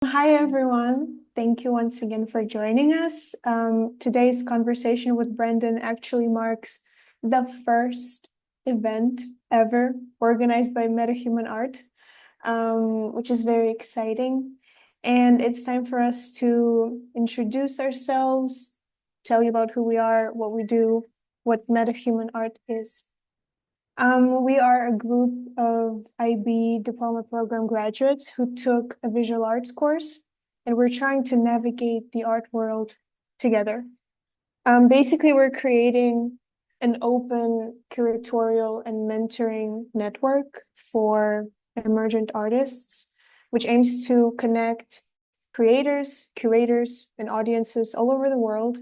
Hi, everyone. Thank you once again for joining us. Today's conversation with Brendan actually marks the first event ever organized by MetaHuman Art, which is very exciting. And it's time for us to introduce ourselves, tell you about who we are, what we do, what MetaHuman Art is. We are a group of IB diploma program graduates who took a visual arts course, and we're trying to navigate the art world together. Basically, we're creating an open curatorial and mentoring network for emergent artists, which aims to connect creators, curators, and audiences all over the world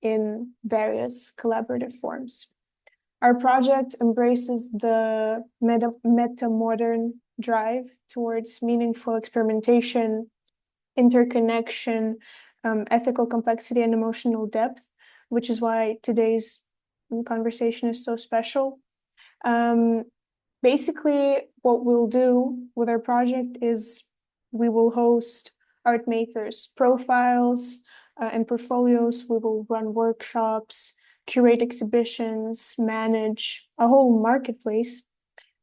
in various collaborative forms. Our project embraces the meta-modern drive towards meaningful experimentation, interconnection, ethical complexity, and emotional depth, which is why today's conversation is so special. Um, Basically, what we'll do with our project is we will host art makers' profiles and portfolios. We will run workshops, curate exhibitions, manage a whole marketplace.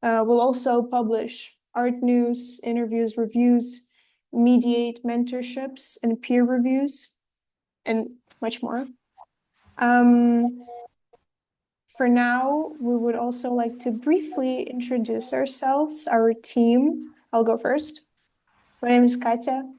We'll also publish art news, interviews, reviews, mediate mentorships and peer reviews, and much more. For now, we would also like to briefly introduce ourselves, our team. I'll go first. My name is Katya,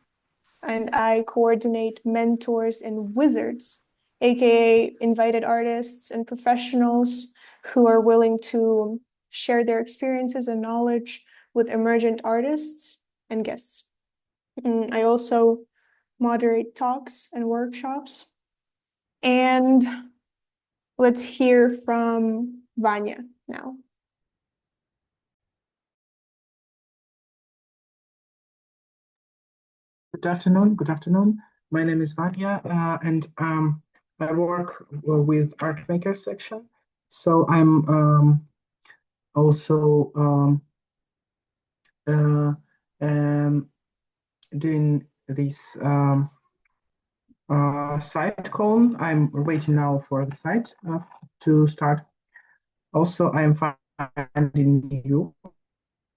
and I coordinate mentors and wizards, aka invited artists and professionals who are willing to share their experiences and knowledge with emergent artists and guests. I also moderate talks and workshops. And let's hear from Vanya now. Good afternoon. Good afternoon. My name is Vadia, and I work with art maker section. So I'm also uh, um, doing this site call. I'm waiting now for the site to start. Also, I'm finding new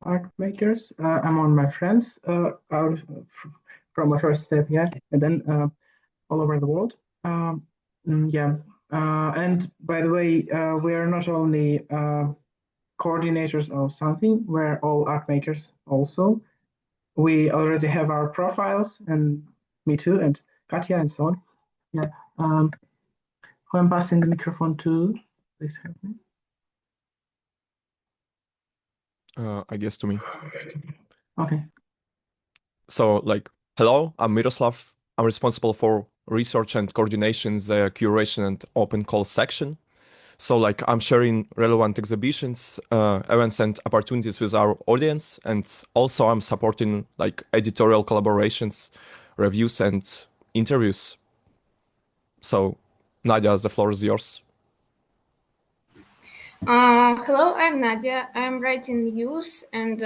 art makers among my friends out from my first step here, and then all over the world. Yeah, and by the way, we are not only coordinators of something, we're all art makers also. We already have our profiles, and me too, and Katya, and so on. Yeah. Who I'm passing the microphone to, please help me. I guess to me. Okay. So, hello, I'm Miroslav. I'm responsible for research and coordination, the curation and open call section. So, I'm sharing relevant exhibitions, events, and opportunities with our audience, and also I'm supporting editorial collaborations, reviews, and interviews. So, Nadia, the floor is yours. Hello, I'm Nadia. I'm writing news and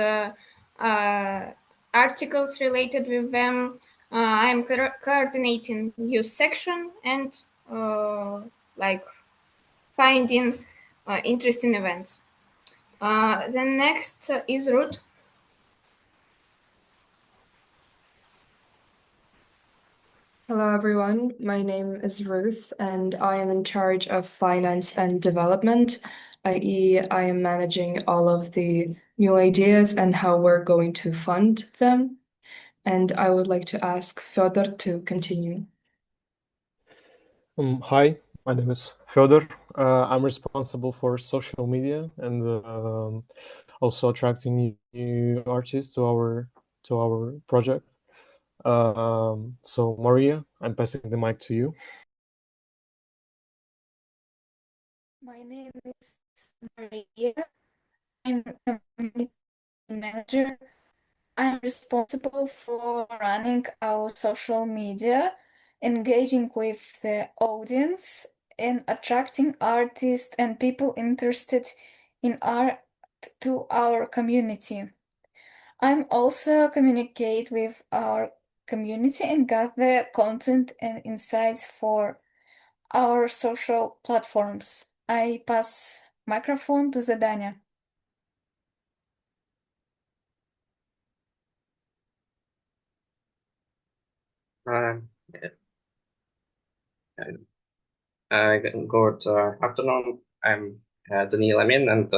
articles related with them. I'm coordinating news section and finding interesting events. The next is Ruth. Hello, everyone. My name is Ruth, and I am in charge of finance and development, i.e., I am managing all of the new ideas and how we're going to fund them. And I would like to ask Fyodor to continue. Hi, my name is Fyodor. I'm responsible for social media and also attracting new artists to our project. So Maria, I'm passing the mic to you. My name is Maria. I'm a community manager. I'm responsible for running our social media, engaging with the audience, and attracting artists and people interested in art to our community. I'm also communicate with our community and gather content and insights for our social platforms. I pass microphone to Zadania. Good afternoon. I'm Daniil Amin, and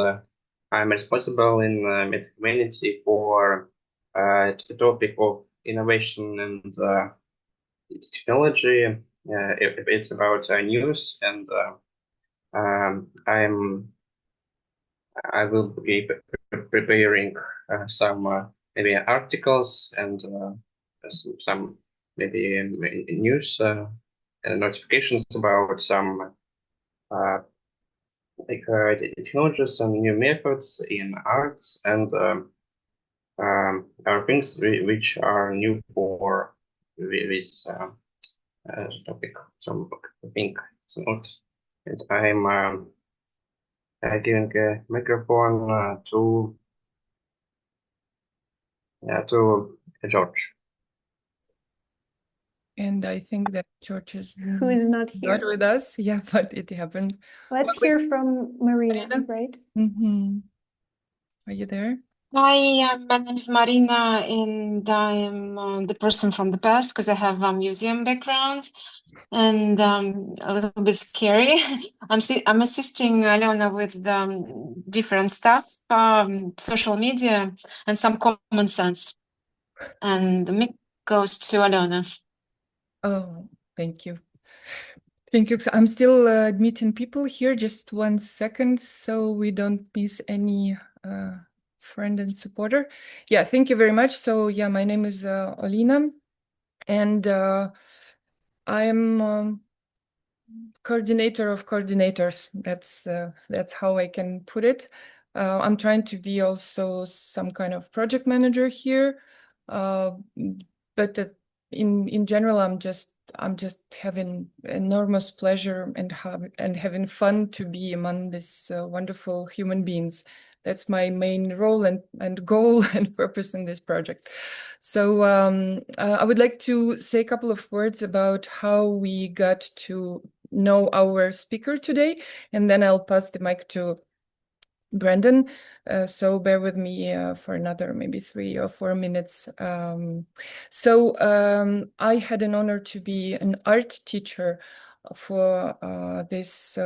I'm responsible in Meta community for the topic of innovation and technology. It's about news, and I will be preparing some maybe articles and some maybe news notifications about some technologies and new methods in arts and are things which are new for this topic. So I think it's not. And I'm giving a microphone to George. And I think that George is Who is not not here. with us. Yeah, but it happens. Let's Well, hear from Marina, Marina? right? Are you there? Hi, my name is Marina, and I am the person from the past because I have a museum background and a little bit scary. I'm assisting Alena with different stuff, social media, and some common sense. And the mic goes to Alena. Oh, thank you. Thank you. So I'm still admitting people here. Just 1 second, so we don't miss any friend and supporter. Yeah, thank you very much. So yeah, my name is Olina, and I'm coordinator of coordinators. That's how I can put it. I'm trying to be also some kind of project manager here, but in general, I'm just having enormous pleasure and having fun to be among these wonderful human beings. That's my main role and goal and purpose in this project. So I would like to say a couple of words about how we got to know our speaker today, and then I'll pass the mic to Brandon. So bear with me for another maybe 3 or 4 minutes. I had an honor to be an art teacher for this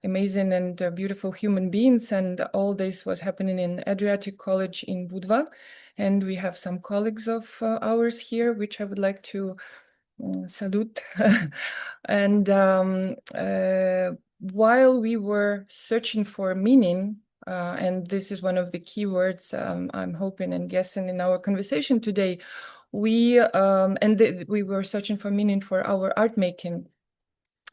amazing and beautiful human beings, and all this was happening in Adriatic College in Budva. And we have some colleagues of ours here, which I would like to salute. And while we were searching for meaning, and this is one of the key words I'm hoping and guessing in our conversation today, we were searching for meaning for our art making.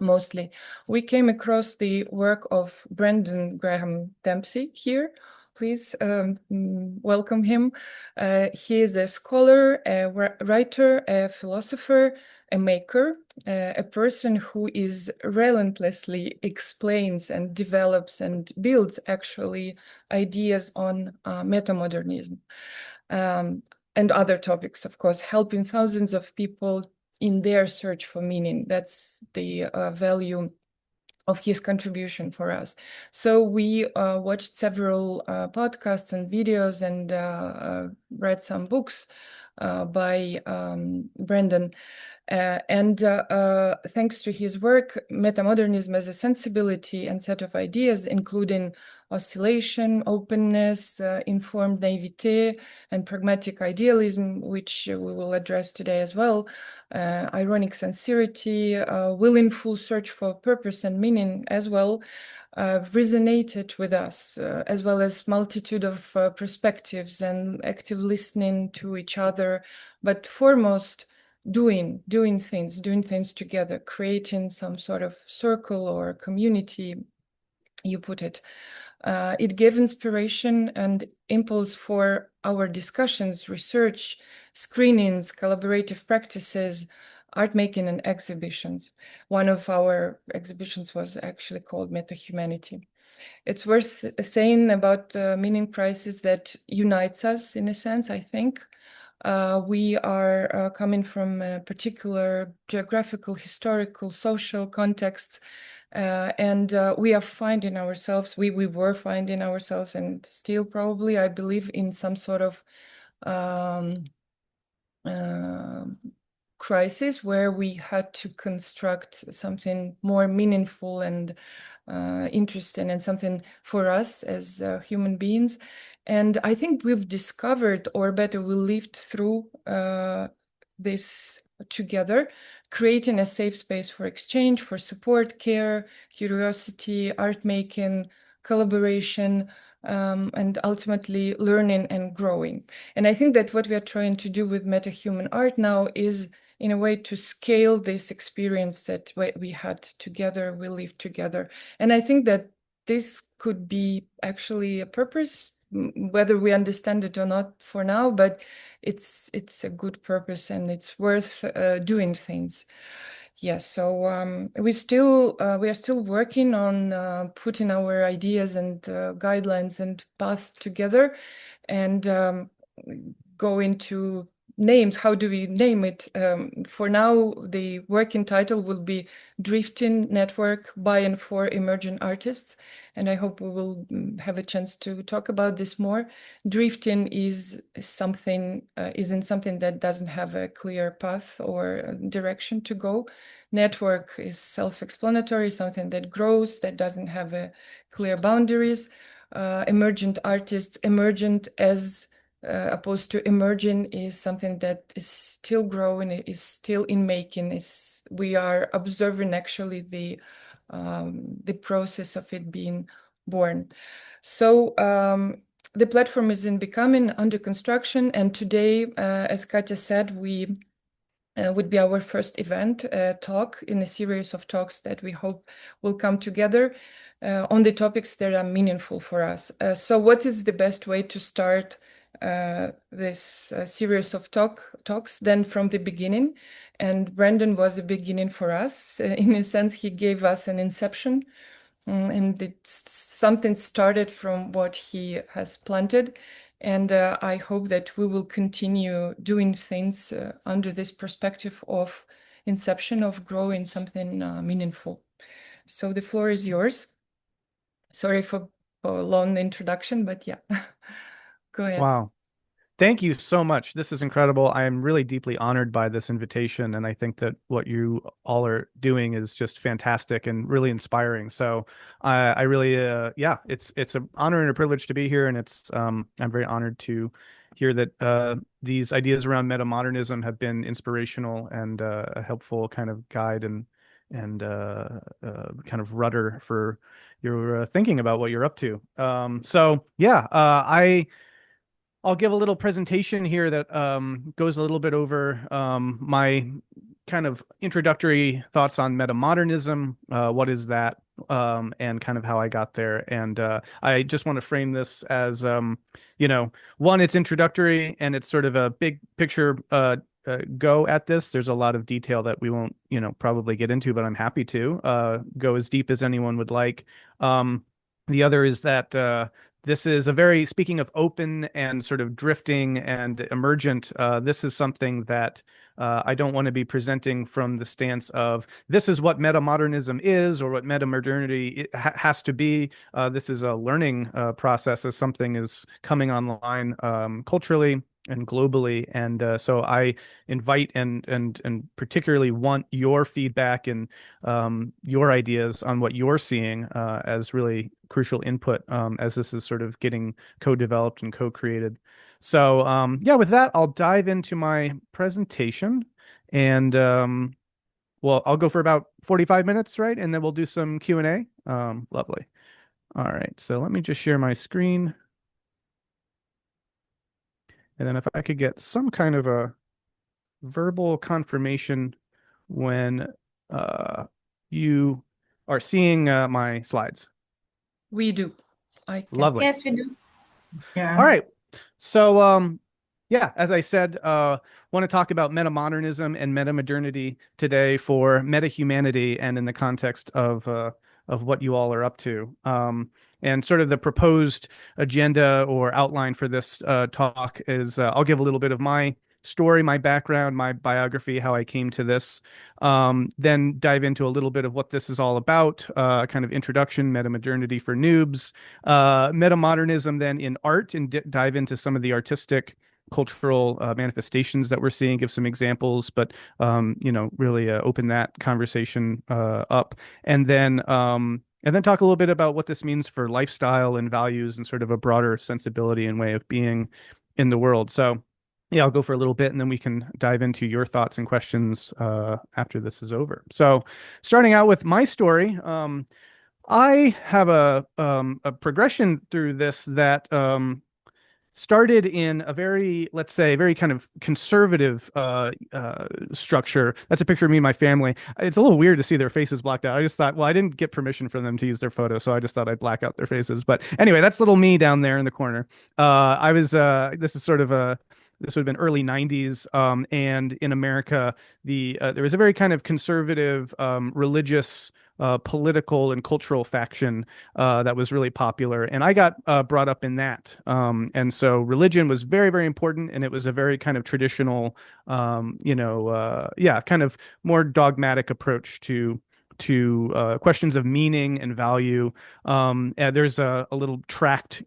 Mostly, we came across the work of Brendan Graham Dempsey here. Please welcome him. He is a scholar, a writer, a philosopher, a maker, a person who is relentlessly explains and develops and builds actually ideas on metamodernism and other topics, of course, helping thousands of people in their search for meaning. That's the value of his contribution for us. So we watched several podcasts and videos and read some books by Brendan. Thanks to his work, metamodernism as a sensibility and set of ideas, including oscillation, openness, informed naivete, and pragmatic idealism, which we will address today as well, ironic sincerity, willing full search for purpose and meaning as well, resonated with us, as well as multitude of perspectives and active listening to each other, but foremost, doing things together, creating some sort of circle or community, you put it. It gave inspiration and impulse for our discussions, research, screenings, collaborative practices, art making and exhibitions. One of our exhibitions was actually called Meta-Humanity. It's worth saying about meaning crisis that unites us in a sense, I think. We are coming from a particular geographical, historical, social context, and we are finding ourselves, we were finding ourselves, and still probably, I believe, in some sort of crisis where we had to construct something more meaningful and interesting and something for us as human beings. And I think we've discovered, or better, we lived through this together, creating a safe space for exchange, for support, care, curiosity, art making, collaboration, and ultimately learning and growing. And I think that what we are trying to do with meta-human art now is, in a way, to scale this experience that we had together, we lived together. And I think that this could be actually a purpose, whether we understand it or not for now, but it's a good purpose and it's worth doing things. Yes, so we are still working on putting our ideas and guidelines and paths together, and go into names. How do we name it? For now, the working title will be Drifting Network by and for Emerging Artists, and I hope we will have a chance to talk about this more. Drifting isn't something that doesn't have a clear path or direction to go. Network is self-explanatory, something that grows, that doesn't have a clear boundaries. Emergent artists, emergent as opposed to emerging, is something that is still growing, is still in making. We are observing actually the process of it being born. So the platform is in becoming, under construction, and today, as Katya said, we would be our first event, talk in a series of talks that we hope will come together on the topics that are meaningful for us. So what is the best way to start this series of talks? Then from the beginning, and Brandon was the beginning for us. In a sense, he gave us an inception, and something started from what he has planted. And I hope that we will continue doing things under this perspective of inception, of growing something meaningful. So the floor is yours. Sorry for a long introduction, but yeah, go ahead. Wow. Thank you so much. This is incredible. I am really deeply honored by this invitation, and I think that what you all are doing is just fantastic and really inspiring. So I really, yeah, it's an honor and a privilege to be here, and I'm very honored to hear that these ideas around metamodernism have been inspirational and a helpful kind of guide and kind of rudder for your thinking about what you're up to. So yeah, I'll give a little presentation here that goes a little bit over my kind of introductory thoughts on metamodernism, what is that, and kind of how I got there. And I just want to frame this as, one, it's introductory and it's sort of a big picture go at this. There's a lot of detail that we won't, probably get into, but I'm happy to go as deep as anyone would like. The other is that this is speaking of open and sort of drifting and emergent, this is something that I don't want to be presenting from the stance of this is what metamodernism is or what metamodernity has to be. This is a learning process as something is coming online culturally and globally. And so I invite and particularly want your feedback and your ideas on what you're seeing as really crucial input as this is sort of getting co-developed and co-created. So yeah, with that, I'll dive into my presentation and well, I'll go for about 45 minutes, right? And then we'll do some Q&A. Lovely. All right, so let me just share my screen. And then if I could get some kind of a verbal confirmation when you are seeing my slides. We do. Lovely. Yes, we do. Yeah. All right. So yeah, as I said, want to talk about metamodernism and metamodernity today for metahumanity and in the context of what you all are up to. And sort of the proposed agenda or outline for this talk is I'll give a little bit of my story, my background, my biography, how I came to this, then dive into a little bit of what this is all about, kind of introduction, metamodernity for noobs, metamodernism then in art, and dive into some of the artistic cultural manifestations that we're seeing, give some examples, but really open that conversation up, and then talk a little bit about what this means for lifestyle and values and sort of a broader sensibility and way of being in the world. So yeah, I'll go for a little bit and then we can dive into your thoughts and questions after this is over. So starting out with my story, I have a progression through this that started in a very, let's say, very kind of conservative structure. That's a picture of me and my family. It's a little weird to see their faces blocked out. I just thought, well, I didn't get permission from them to use their photo, so I just thought I'd black out their faces. But anyway, that's little me down there in the corner. This is sort of this would have been early 90s, and in America, there was a very kind of conservative, religious, political and cultural faction that was really popular, and I got brought up in that. And so religion was very, very important, and it was a very kind of traditional, kind of more dogmatic approach to questions of meaning and value. And there's a little tract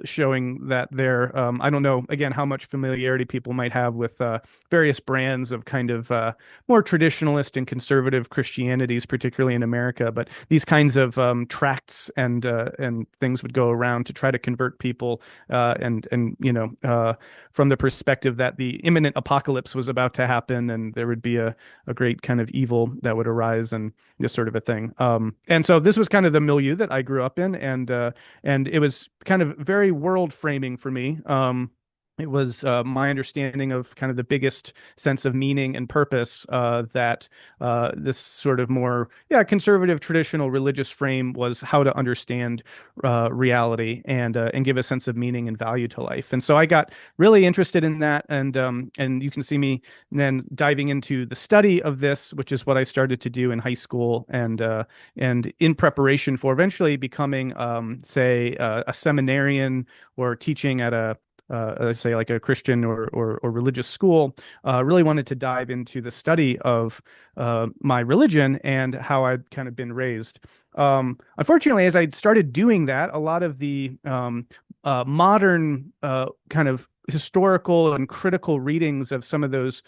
showing that there. I don't know, again, how much familiarity people might have with various brands of kind of more traditionalist and conservative Christianities, particularly in America. But these kinds of tracts and things would go around to try to convert people, from the perspective that the imminent apocalypse was about to happen, and there would be a great kind of evil that would arise, and this sort of a thing. And so this was kind of the milieu that I grew up in, and it was kind of very world framing for me. It was my understanding of kind of the biggest sense of meaning and purpose that this sort of more, conservative, traditional religious frame was how to understand reality and give a sense of meaning and value to life. And so I got really interested in that, and you can see me then diving into the study of this, which is what I started to do in high school, and in preparation for eventually becoming, a seminarian or teaching at say like a Christian or religious school. Really wanted to dive into the study of my religion and how I'd kind of been raised. Unfortunately, as I started doing that, a lot of the modern kind of historical and critical readings of some of those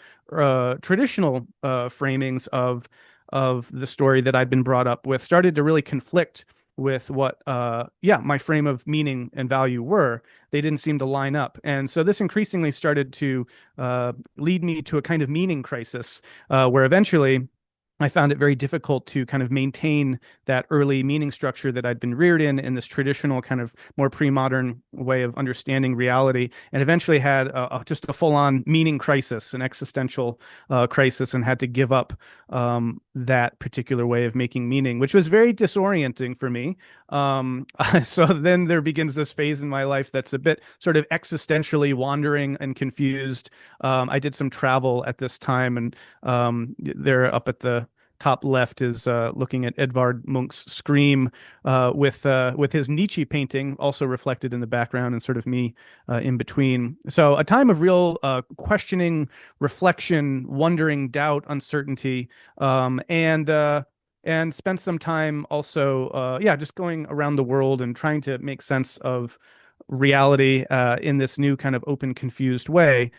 traditional framings of the story that I'd been brought up with started to really conflict with what my frame of meaning and value were. They didn't seem to line up, and so this increasingly started to lead me to a kind of meaning crisis, where eventually I found it very difficult to kind of maintain that early meaning structure that I'd been reared in this traditional kind of more pre-modern way of understanding reality, and eventually had just a full-on meaning crisis, an existential crisis, and had to give up that particular way of making meaning, which was very disorienting for me. So then there begins this phase in my life that's a bit sort of existentially wandering and confused. I did some travel at this time, and they're up at the top left is looking at Edvard Munch's Scream with his Nietzsche painting also reflected in the background, and sort of me in between. So a time of real questioning, reflection, wondering, doubt, uncertainty, and spent some time also just going around the world and trying to make sense of reality in this new kind of open, confused way,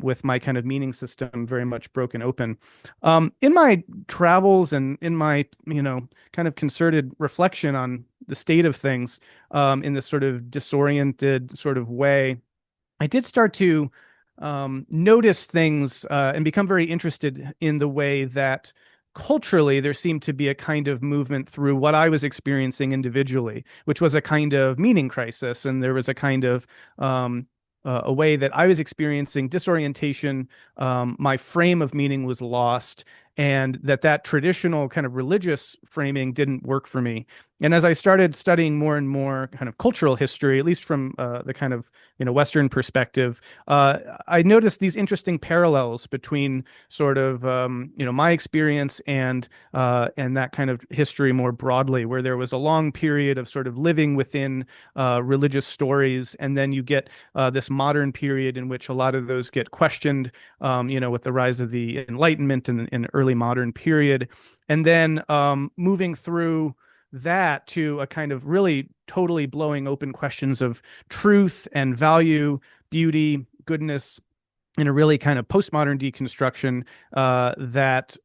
with my kind of meaning system very much broken open. In my travels and in my, kind of concerted reflection on the state of things, in this sort of disoriented sort of way, I did start to notice things and become very interested in the way that culturally there seemed to be a kind of movement through what I was experiencing individually, which was a kind of meaning crisis. And there was a kind of a way that I was experiencing disorientation. My frame of meaning was lost. and that traditional kind of religious framing didn't work for me. And as I started studying more and more kind of cultural history, at least from the kind of Western perspective, I noticed these interesting parallels between sort of my experience and that kind of history more broadly, where there was a long period of sort of living within religious stories, and then you get this modern period in which a lot of those get questioned, with the rise of the Enlightenment and early modern period, and then moving through that to a kind of really totally blowing open questions of truth and value, beauty, goodness, in a really kind of postmodern deconstruction that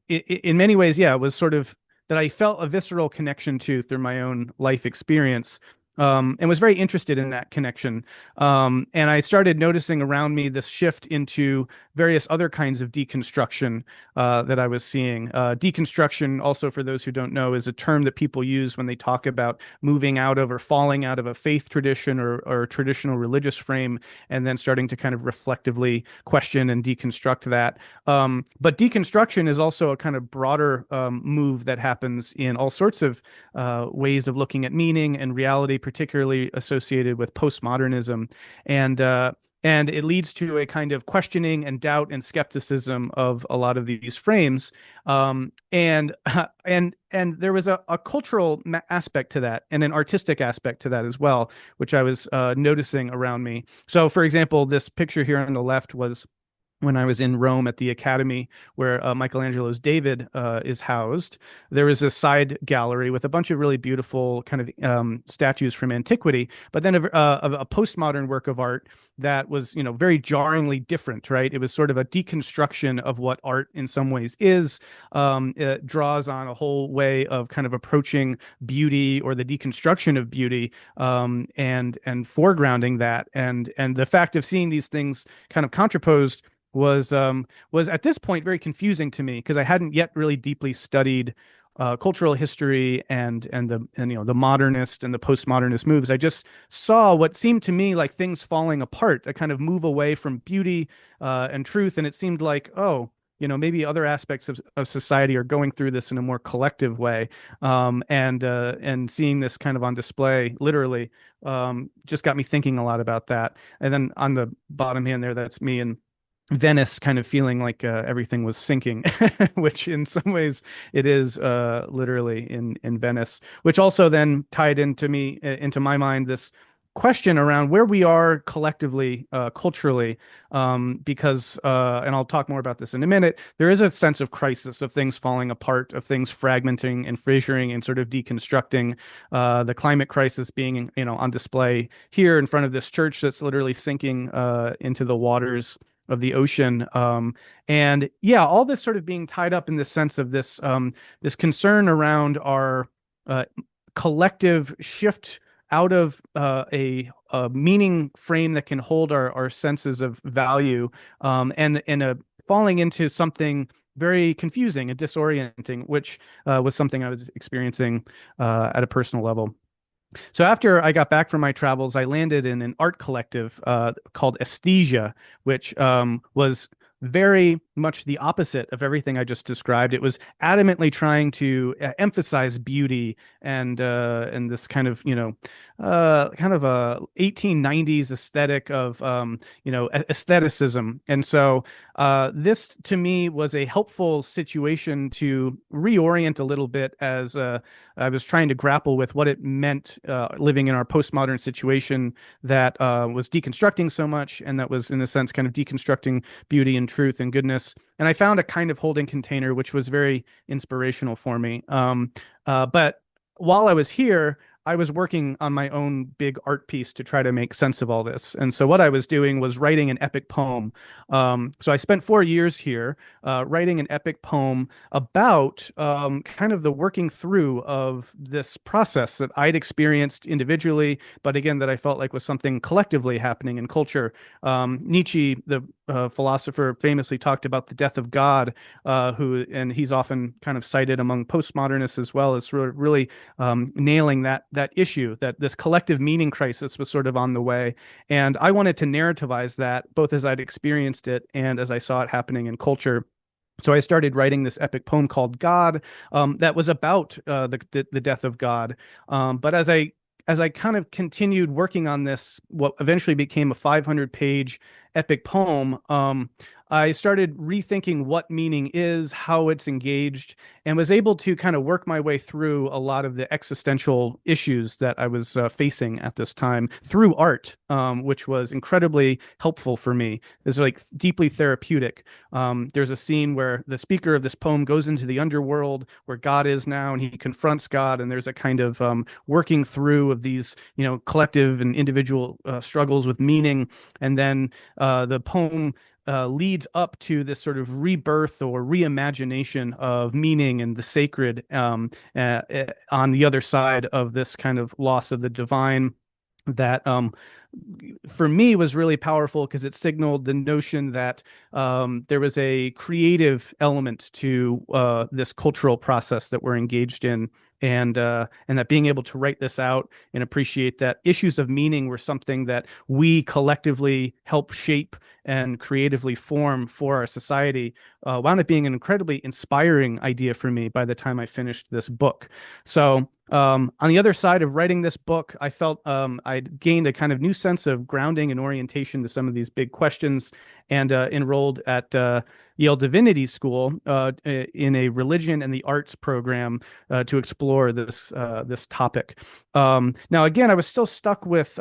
in many ways, yeah, was sort of that I felt a visceral connection to through my own life experience. And was very interested in that connection. And I started noticing around me this shift into various other kinds of deconstruction that I was seeing. Deconstruction, also for those who don't know, is a term that people use when they talk about moving out of or falling out of a faith tradition or a traditional religious frame, and then starting to kind of reflectively question and deconstruct that. But deconstruction is also a kind of broader move that happens in all sorts of ways of looking at meaning and reality, particularly associated with postmodernism. And it leads to a kind of questioning and doubt and skepticism of a lot of these frames. And there was a cultural aspect to that and an artistic aspect to that as well, which I was noticing around me. So, for example, this picture here on the left was when I was in Rome at the Academy, where Michelangelo's David is housed. There is a side gallery with a bunch of really beautiful kind of statues from antiquity, but then a postmodern work of art that was, very jarringly different, right? It was sort of a deconstruction of what art in some ways is. It draws on a whole way of kind of approaching beauty or the deconstruction of beauty, and foregrounding that. And the fact of seeing these things kind of contraposed was at this point very confusing to me, because I hadn't yet really deeply studied cultural history and the modernist and the postmodernist moves. I just saw what seemed to me like things falling apart, a kind of move away from beauty and truth, and it seemed like, oh, maybe other aspects of society are going through this in a more collective way, and seeing this kind of on display literally just got me thinking a lot about that. And then on the bottom hand there, that's me and Venice, kind of feeling like everything was sinking, which in some ways it is literally in Venice, which also then tied into my mind this question around where we are collectively, culturally, because, and I'll talk more about this in a minute, there is a sense of crisis, of things falling apart, of things fragmenting and fissuring and sort of deconstructing, the climate crisis being, on display here in front of this church that's literally sinking into the waters of the ocean. And yeah, all this sort of being tied up in this sense of this concern around our collective shift out of a meaning frame that can hold our senses of value, and falling into something very confusing and disorienting, which was something I was experiencing at a personal level. So after I got back from my travels, I landed in an art collective called Aesthesia, which was very much the opposite of everything I just described. It was adamantly trying to emphasize beauty and this kind of a 1890s aesthetic of aestheticism. And so this to me was a helpful situation to reorient a little bit as I was trying to grapple with what it meant living in our postmodern situation that was deconstructing so much, and that was in a sense kind of deconstructing beauty and truth and goodness. And I found a kind of holding container which was very inspirational for me. But while I was here, I was working on my own big art piece to try to make sense of all this. And so what I was doing was writing an epic poem. So I spent 4 years here writing an epic poem about kind of the working through of this process that I'd experienced individually, but again, that I felt like was something collectively happening in culture. Nietzsche, the philosopher, famously talked about the death of God, and he's often kind of cited among postmodernists as well as really nailing that issue, that this collective meaning crisis was sort of on the way. And I wanted to narrativize that both as I'd experienced it and as I saw it happening in culture. So I started writing this epic poem called God, that was about the death of God. But as I kind of continued working on this, what eventually became a 500-page epic poem, I started rethinking what meaning is, how it's engaged, and was able to kind of work my way through a lot of the existential issues that I was facing at this time through art, which was incredibly helpful for me. It's like deeply therapeutic. There's a scene where the speaker of this poem goes into the underworld where God is now, and he confronts God, and there's a kind of working through of these, collective and individual struggles with meaning, and then the poem leads up to this sort of rebirth or reimagination of meaning and the sacred on the other side of this kind of loss of the divine that for me was really powerful because it signaled the notion that there was a creative element to this cultural process that we're engaged in, and that being able to write this out and appreciate that issues of meaning were something that we collectively help shape and creatively form for our society wound up being an incredibly inspiring idea for me by the time I finished this book. So on the other side of writing this book, I felt I'd gained a kind of new sense of grounding and orientation to some of these big questions, and enrolled at Yale Divinity School in a religion and the arts program to explore this topic. Now, again, I was still stuck with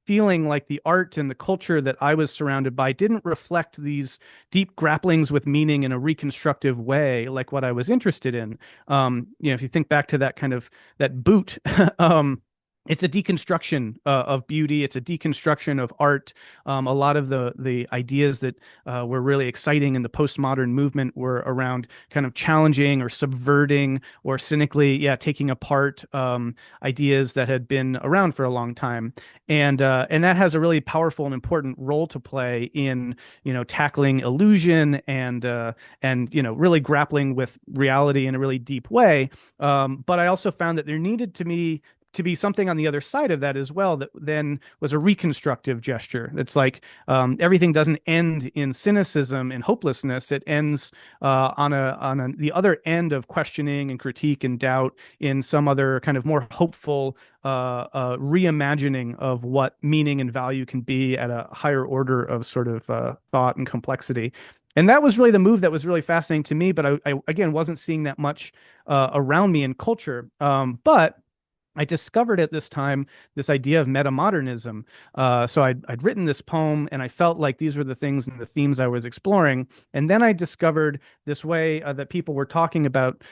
feeling like the art and the culture that I was surrounded by didn't reflect these deep grapplings with meaning in a reconstructive way, like what I was interested in. If you think back to that kind of that boot, it's a deconstruction of beauty. It's a deconstruction of art. A lot of the ideas that were really exciting in the postmodern movement were around kind of challenging or subverting or cynically, taking apart ideas that had been around for a long time, and that has a really powerful and important role to play in tackling illusion and really grappling with reality in a really deep way. But I also found that there needed to be something on the other side of that as well that then was a reconstructive gesture. It's like everything doesn't end in cynicism and hopelessness. It ends on the other end of questioning and critique and doubt in some other kind of more hopeful reimagining of what meaning and value can be at a higher order of sort of thought and complexity. And that was really the move that was really fascinating to me, but I again wasn't seeing that much around me in culture. But I discovered at this time this idea of metamodernism. So I'd written this poem, and I felt like these were the things and the themes I was exploring. And then I discovered this way that people were talking about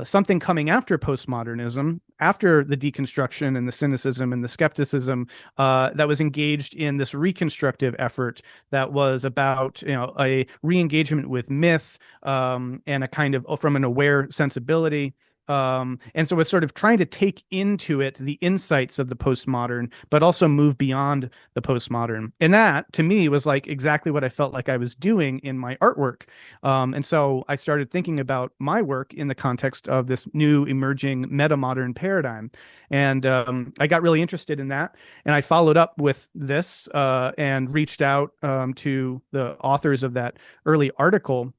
something coming after postmodernism, after the deconstruction and the cynicism and the skepticism that was engaged in this reconstructive effort that was about a re-engagement with myth and a kind of from an aware sensibility. And so it's sort of trying to take into it the insights of the postmodern, but also move beyond the postmodern. And that, to me, was like exactly what I felt like I was doing in my artwork. And so I started thinking about my work in the context of this new emerging metamodern paradigm. And I got really interested in that. And I followed up with this and reached out to the authors of that early article.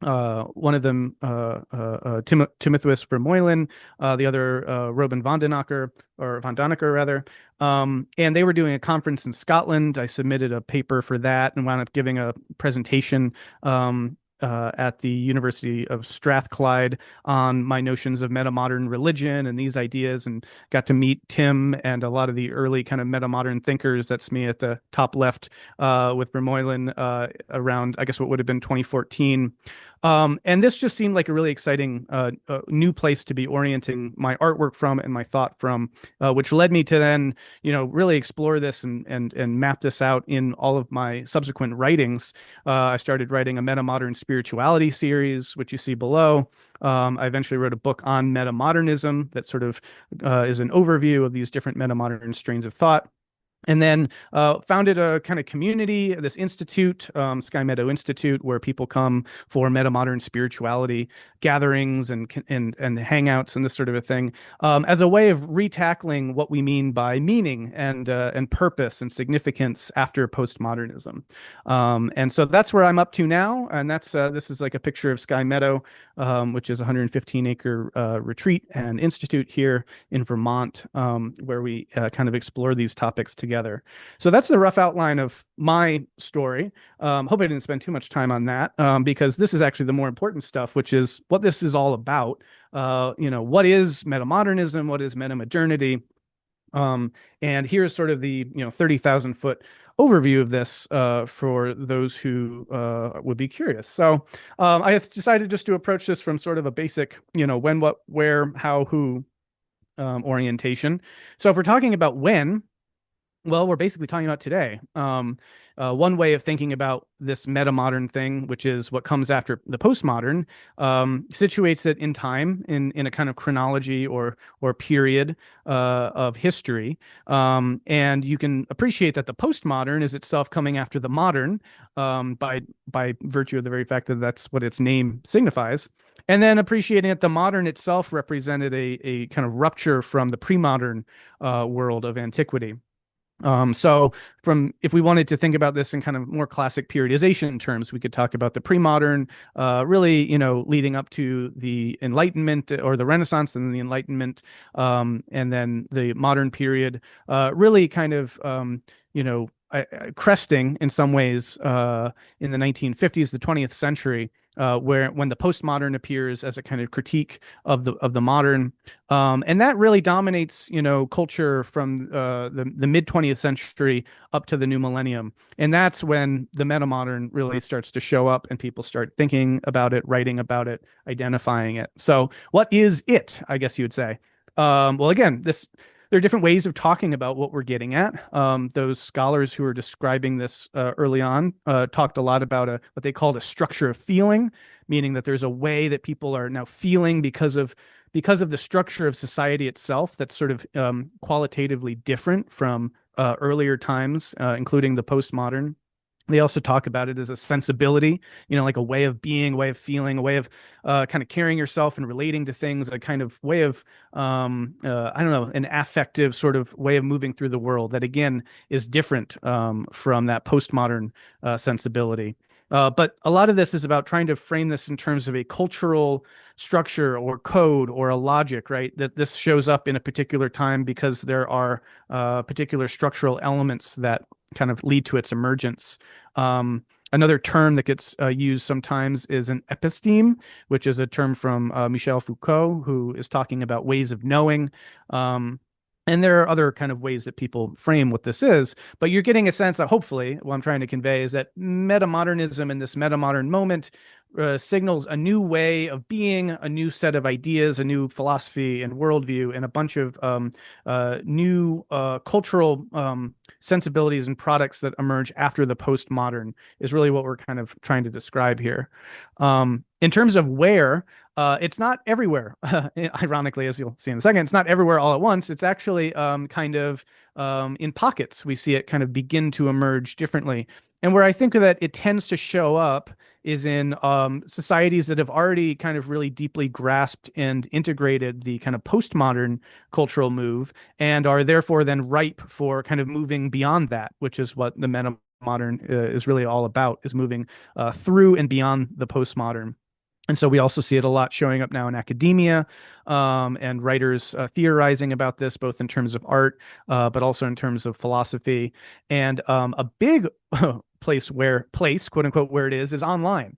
One of them, Timotheus Vermeulen, the other, Robin Vandenacker, or Vandenacker rather. And they were doing a conference in Scotland. I submitted a paper for that and wound up giving a presentation at the University of Strathclyde on my notions of metamodern religion and these ideas, and got to meet Tim and a lot of the early kind of metamodern thinkers. That's me at the top left with Vermeulen around, I guess, what would have been 2014. And this just seemed like a really exciting new place to be orienting my artwork from and my thought from, which led me to then, really explore this and map this out in all of my subsequent writings. I started writing a metamodern spirituality series, which you see below. I eventually wrote a book on metamodernism that sort of is an overview of these different metamodern strains of thought. And then founded a kind of community, this institute, Sky Meadow Institute, where people come for metamodern spirituality gatherings and hangouts and this sort of a thing, as a way of retackling what we mean by meaning and purpose and significance after postmodernism. And so that's where I'm up to now. And this is like a picture of Sky Meadow, which is a 115-acre retreat and institute here in Vermont, where we kind of explore these topics together. So that's the rough outline of my story. Hope I didn't spend too much time on that, because this is actually the more important stuff, which is what this is all about. What is metamodernism? What is metamodernity? And here's sort of the 30,000 foot overview of this for those who would be curious. So I have decided just to approach this from sort of a basic, when, what, where, how, who orientation. So if we're talking about when, well, we're basically talking about today. One way of thinking about this metamodern thing, which is what comes after the postmodern, situates it in time, in a kind of chronology or period of history. And you can appreciate that the postmodern is itself coming after the modern, by virtue of the very fact that that's what its name signifies. And then appreciating that the modern itself represented a kind of rupture from the pre-modern world of antiquity. So if we wanted to think about this in kind of more classic periodization terms, we could talk about the pre-modern, really, leading up to the Enlightenment or the Renaissance and then the Enlightenment, and then the modern period, really kind of, cresting in some ways in the 1950s, the 20th century, when the postmodern appears as a kind of critique of the modern, and that really dominates culture from the mid 20th century up to the new millennium, and that's when the metamodern really starts to show up and people start thinking about it, writing about it, identifying it. So what is it, I guess you would say? Well, again, there are different ways of talking about what we're getting at. Those scholars who are describing this early on talked a lot about what they called a structure of feeling, meaning that there's a way that people are now feeling because of the structure of society itself that's sort of qualitatively different from earlier times, including the postmodern. They also talk about it as a sensibility, like a way of being, a way of feeling, a way of kind of carrying yourself and relating to things, a kind of way of, I don't know, an affective sort of way of moving through the world that, again, is different from that postmodern sensibility. But a lot of this is about trying to frame this in terms of a cultural structure or code or a logic, right? That this shows up in a particular time because there are particular structural elements that kind of lead to its emergence. Another term that gets used sometimes is an episteme, which is a term from Michel Foucault, who is talking about ways of knowing. And there are other kind of ways that people frame what this is, but you're getting a sense of, hopefully, what I'm trying to convey is that metamodernism in this metamodern moment signals a new way of being, a new set of ideas, a new philosophy and worldview, and a bunch of new cultural sensibilities and products that emerge after the postmodern is really what we're kind of trying to describe here. In terms of where, it's not everywhere. Ironically, as you'll see in a second, it's not everywhere all at once. It's actually kind of in pockets. We see it kind of begin to emerge differently. And where I think that it tends to show up is in societies that have already kind of really deeply grasped and integrated the kind of postmodern cultural move and are therefore then ripe for kind of moving beyond that, which is what the metamodern is really all about, is moving through and beyond the postmodern. And so we also see it a lot showing up now in academia, and writers theorizing about this, both in terms of art, but also in terms of philosophy. And a big place, quote unquote, where it is online.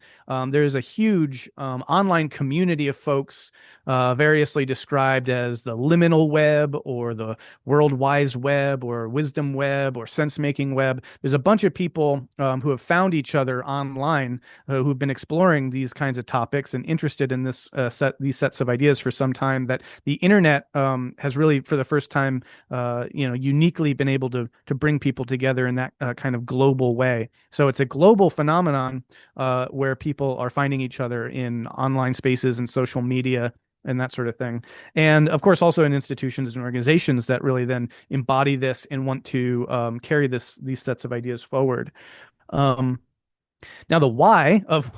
There's a huge online community of folks, variously described as the liminal web or the world wise web or wisdom web or sense making web. There's a bunch of people who have found each other online, who've been exploring these kinds of topics and interested in these sets of ideas for some time, that the internet has really, for the first time, uniquely been able to bring people together in that kind of global way. So it's a global phenomenon where people are finding each other in online spaces and social media and that sort of thing. And of course, also in institutions and organizations that really then embody this and want to carry these sets of ideas forward. Now, the why of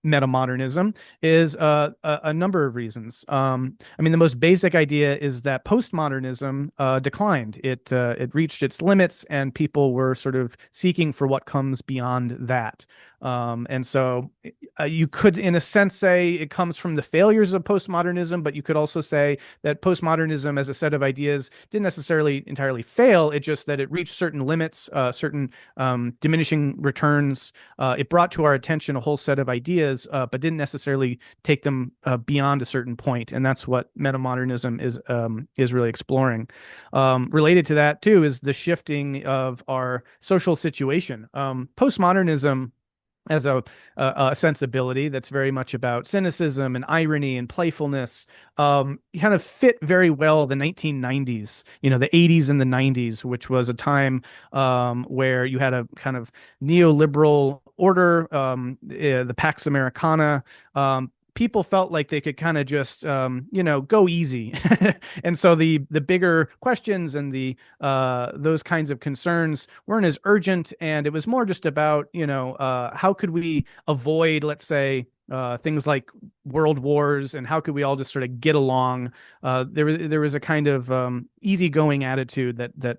metamodernism is a number of reasons. I mean, the most basic idea is that postmodernism declined. It reached its limits, and people were sort of seeking for what comes beyond that. And so you could, in a sense, say it comes from the failures of postmodernism, but you could also say that postmodernism as a set of ideas didn't necessarily entirely fail. It just that it reached certain limits, certain diminishing returns. It brought to our attention a whole set of ideas, but didn't necessarily take them beyond a certain point. And that's what metamodernism is really exploring. Related to that, too, is the shifting of our social situation. Postmodernism as a sensibility that's very much about cynicism and irony and playfulness, kind of fit very well the 1990s, the 80s and the 90s, which was a time where you had a kind of neoliberal order, the Pax Americana. People felt like they could kind of just, go easy. And so the bigger questions and those kinds of concerns weren't as urgent. And it was more just about, how could we avoid, let's say, things like world wars, and how could we all just sort of get along? There was a kind of easygoing attitude that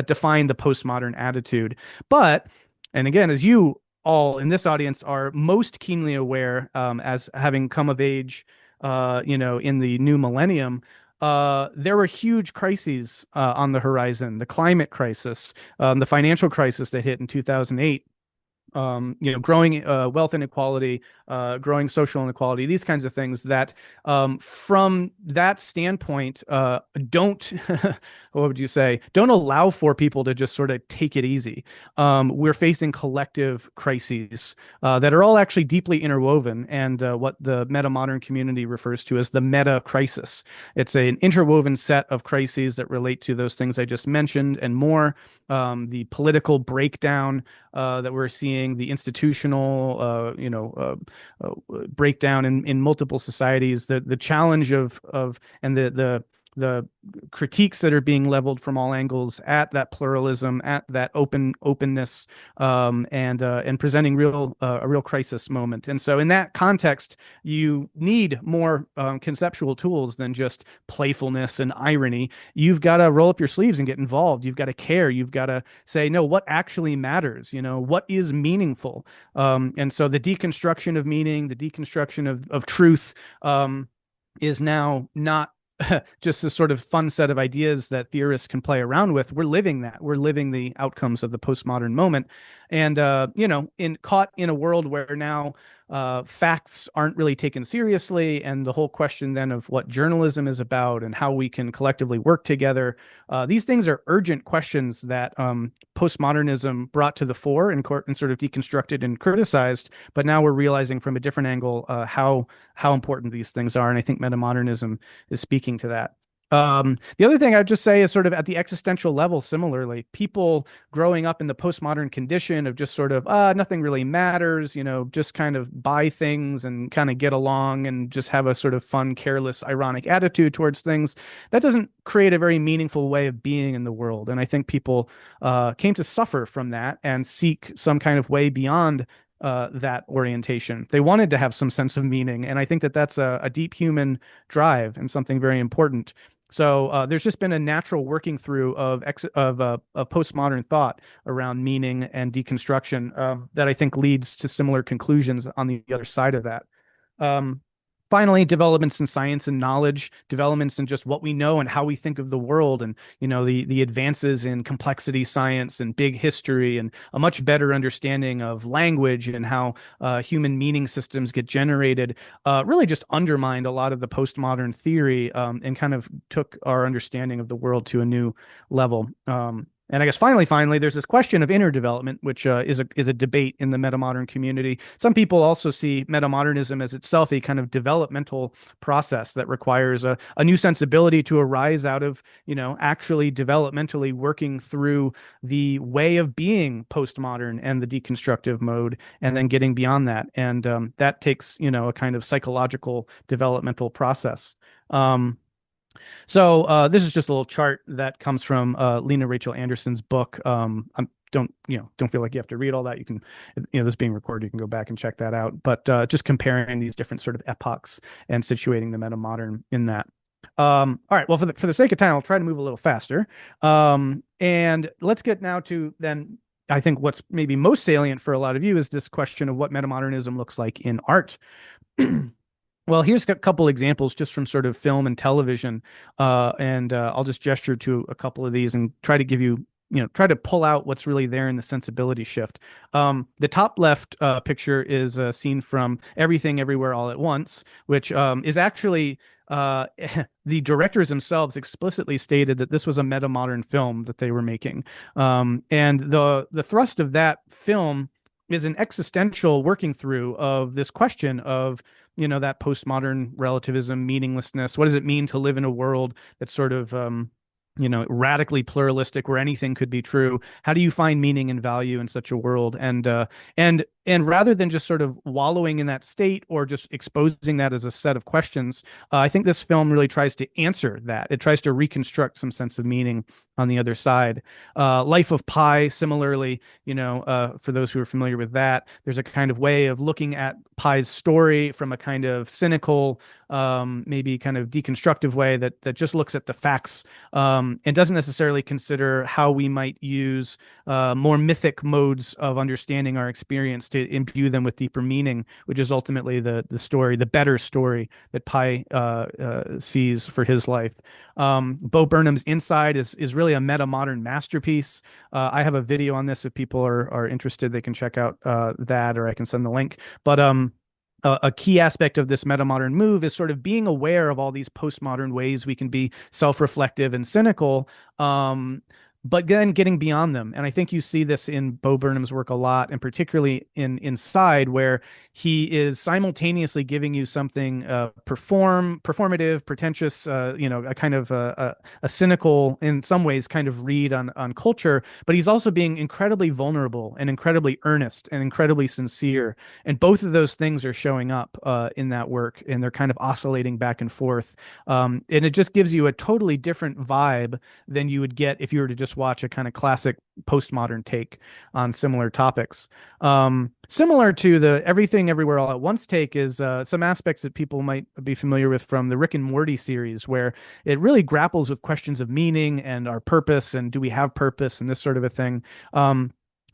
defined the postmodern attitude. But, and again, as you all in this audience are most keenly aware, as having come of age, in the new millennium, there were huge crises on the horizon: the climate crisis, the financial crisis that hit in 2008. Growing wealth inequality, growing social inequality, these kinds of things that, from that standpoint, don't, what would you say, don't allow for people to just sort of take it easy. We're facing collective crises that are all actually deeply interwoven, and what the meta-modern community refers to as the meta crisis. It's an interwoven set of crises that relate to those things I just mentioned and more. The political breakdown that we're seeing, the institutional, breakdown in multiple societies, the challenge of and the critiques that are being leveled from all angles at that pluralism, at that openness, and presenting a real crisis moment. And so in that context, you need more conceptual tools than just playfulness and irony. You've got to roll up your sleeves and get involved. You've got to care. You've got to say, no, what actually matters? What is meaningful? And so the deconstruction of meaning, the deconstruction of truth, is now not just a sort of fun set of ideas that theorists can play around with. We're living that. We're living the outcomes of the postmodern moment. And, caught in a world where now facts aren't really taken seriously, and the whole question then of what journalism is about and how we can collectively work together. These things are urgent questions that postmodernism brought to the fore and sort of deconstructed and criticized. But now we're realizing from a different angle how important these things are. And I think metamodernism is speaking to that. The other thing I'd just say is sort of at the existential level, similarly, people growing up in the postmodern condition of just sort of, nothing really matters, just kind of buy things and kind of get along and just have a sort of fun, careless, ironic attitude towards things. That doesn't create a very meaningful way of being in the world. And I think people came to suffer from that and seek some kind of way beyond that orientation. They wanted to have some sense of meaning. And I think that that's a deep human drive and something very important. So there's just been a natural working through of postmodern thought around meaning and deconstruction that I think leads to similar conclusions on the other side of that. Finally, developments in science and knowledge, developments in just what we know and how we think of the world, and the advances in complexity science and big history, and a much better understanding of language and how human meaning systems get generated, really just undermined a lot of the postmodern theory, and kind of took our understanding of the world to a new level. And I guess finally, there's this question of inner development, which is a debate in the metamodern community. Some people also see metamodernism as itself a kind of developmental process that requires a new sensibility to arise out of, actually developmentally working through the way of being postmodern and the deconstructive mode, and then getting beyond that. And that takes, a kind of psychological developmental process. So this is just a little chart that comes from Lena Rachel Anderson's book. Don't feel like you have to read all that. You can, this being recorded, you can go back and check that out. But just comparing these different sort of epochs and situating the metamodern in that. All right. Well, for the sake of time, I'll try to move a little faster. And let's get now to then. I think what's maybe most salient for a lot of you is this question of what metamodernism looks like in art. Well, here's a couple examples just from sort of film and television, and I'll just gesture to a couple of these and try to give you, try to pull out what's really there in the sensibility shift. The top left picture is a scene from Everything Everywhere All at Once, which is actually the directors themselves explicitly stated that this was a metamodern film that they were making, and the thrust of that film is an existential working through of this question of that postmodern relativism, meaninglessness. What does it mean to live in a world that's sort of radically pluralistic, where anything could be true? How do you find meaning and value in such a world? And rather than just sort of wallowing in that state or just exposing that as a set of questions, I think this film really tries to answer that. It tries to reconstruct some sense of meaning on the other side. Life of Pi, similarly, for those who are familiar with that, there's a kind of way of looking at Pi's story from a kind of cynical, maybe kind of deconstructive way that just looks at the facts, and doesn't necessarily consider how we might use more mythic modes of understanding our experience to imbue them with deeper meaning, which is ultimately the story, the better story that Pi sees for his life. Bo Burnham's Inside is really a meta-modern masterpiece. I have a video on this. If people are interested, they can check out that, or I can send the link. But a key aspect of this metamodern move is sort of being aware of all these postmodern ways we can be self-reflective and cynical, but then getting beyond them. And I think you see this in Bo Burnham's work a lot, and particularly in Inside, where he is simultaneously giving you something performative, pretentious, a kind of a cynical, in some ways, kind of read on culture, but he's also being incredibly vulnerable and incredibly earnest and incredibly sincere. And both of those things are showing up in that work, and they're kind of oscillating back and forth. And it just gives you a totally different vibe than you would get if you were to just watch a kind of classic postmodern take on similar topics. Similar to the Everything Everywhere All at Once take is some aspects that people might be familiar with from the Rick and Morty series, where it really grapples with questions of meaning and our purpose, and do we have purpose, and this sort of a thing.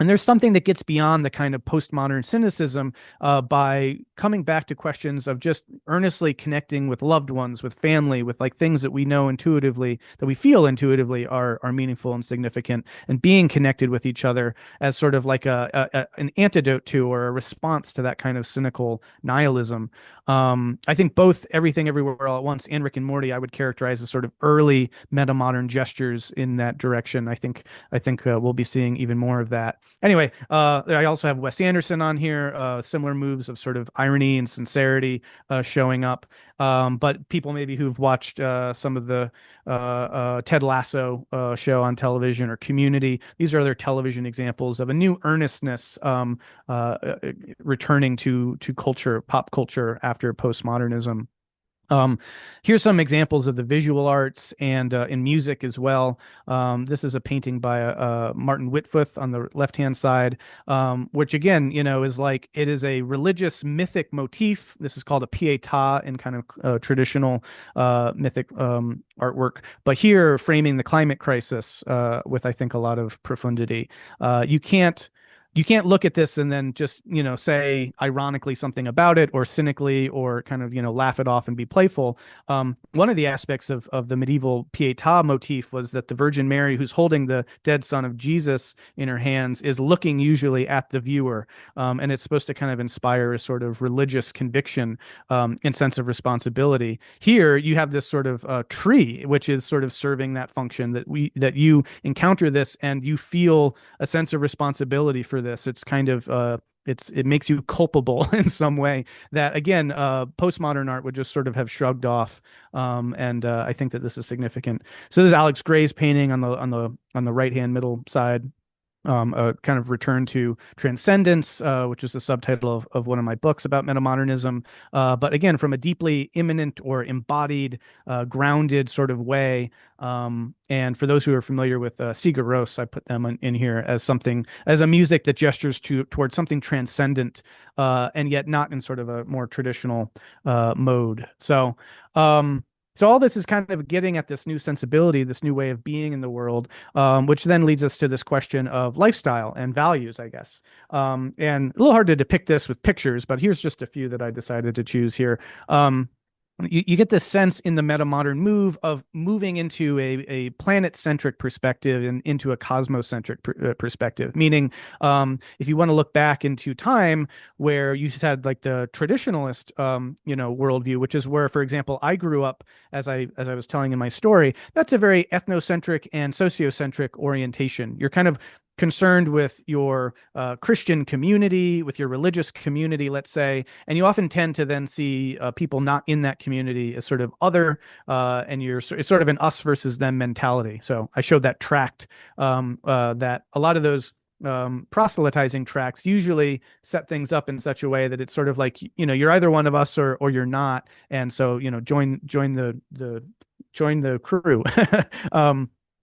And there's something that gets beyond the kind of postmodern cynicism by coming back to questions of just earnestly connecting with loved ones, with family, with like things that we know intuitively, that we feel intuitively are meaningful and significant, and being connected with each other as sort of like an antidote to, or a response to, that kind of cynical nihilism. I think both Everything Everywhere All at Once and Rick and Morty I would characterize as sort of early metamodern gestures in that direction. I think we'll be seeing even more of that. Anyway, I also have Wes Anderson on here, similar moves of sort of irony and sincerity showing up. But people maybe who've watched some of the Ted Lasso show on television, or Community, these are other television examples of a new earnestness returning to culture, pop culture, after postmodernism. Here's some examples of the visual arts and in music as well. This is a painting by Martin Whitfuth on the left-hand side, which again, is like, it is a religious mythic motif. This is called a pietà in kind of traditional mythic artwork. But here, framing the climate crisis with, I think, a lot of profundity. you can't look at this and then just, say ironically something about it or cynically or kind of, laugh it off and be playful. One of the aspects of the medieval Pietà motif was that the Virgin Mary, who's holding the dead son of Jesus in her hands, is looking usually at the viewer. And it's supposed to kind of inspire a sort of religious conviction and sense of responsibility. Here you have this sort of tree, which is sort of serving that function, that you encounter this and you feel a sense of responsibility for this. It's kind of it makes you culpable in some way that, again, postmodern art would just sort of have shrugged off. And I think that this is significant. So this is Alex Gray's painting on the right hand middle side. A kind of return to transcendence, which is the subtitle of one of my books about metamodernism. But again, from a deeply immanent or embodied, grounded sort of way. And for those who are familiar with Sigur Rós, I put them in here as a music that gestures towards something transcendent, and yet not in sort of a more traditional mode. So all this is kind of getting at this new sensibility, this new way of being in the world, which then leads us to this question of lifestyle and values, I guess. And a little hard to depict this with pictures, but here's just a few that I decided to choose here. You get this sense in the metamodern move of moving into a planet-centric perspective and into a cosmocentric perspective, meaning if you want to look back into time where you had like the traditionalist worldview, which is where, for example, I grew up, as I was telling in my story. That's a very ethnocentric and sociocentric orientation. You're kind of concerned with your Christian community, with your religious community, let's say, and you often tend to then see people not in that community as sort of other, and it's sort of an us versus them mentality. So I showed that tract, that a lot of those proselytizing tracts usually set things up in such a way that it's sort of like, you're either one of us or you're not, and so join the crew.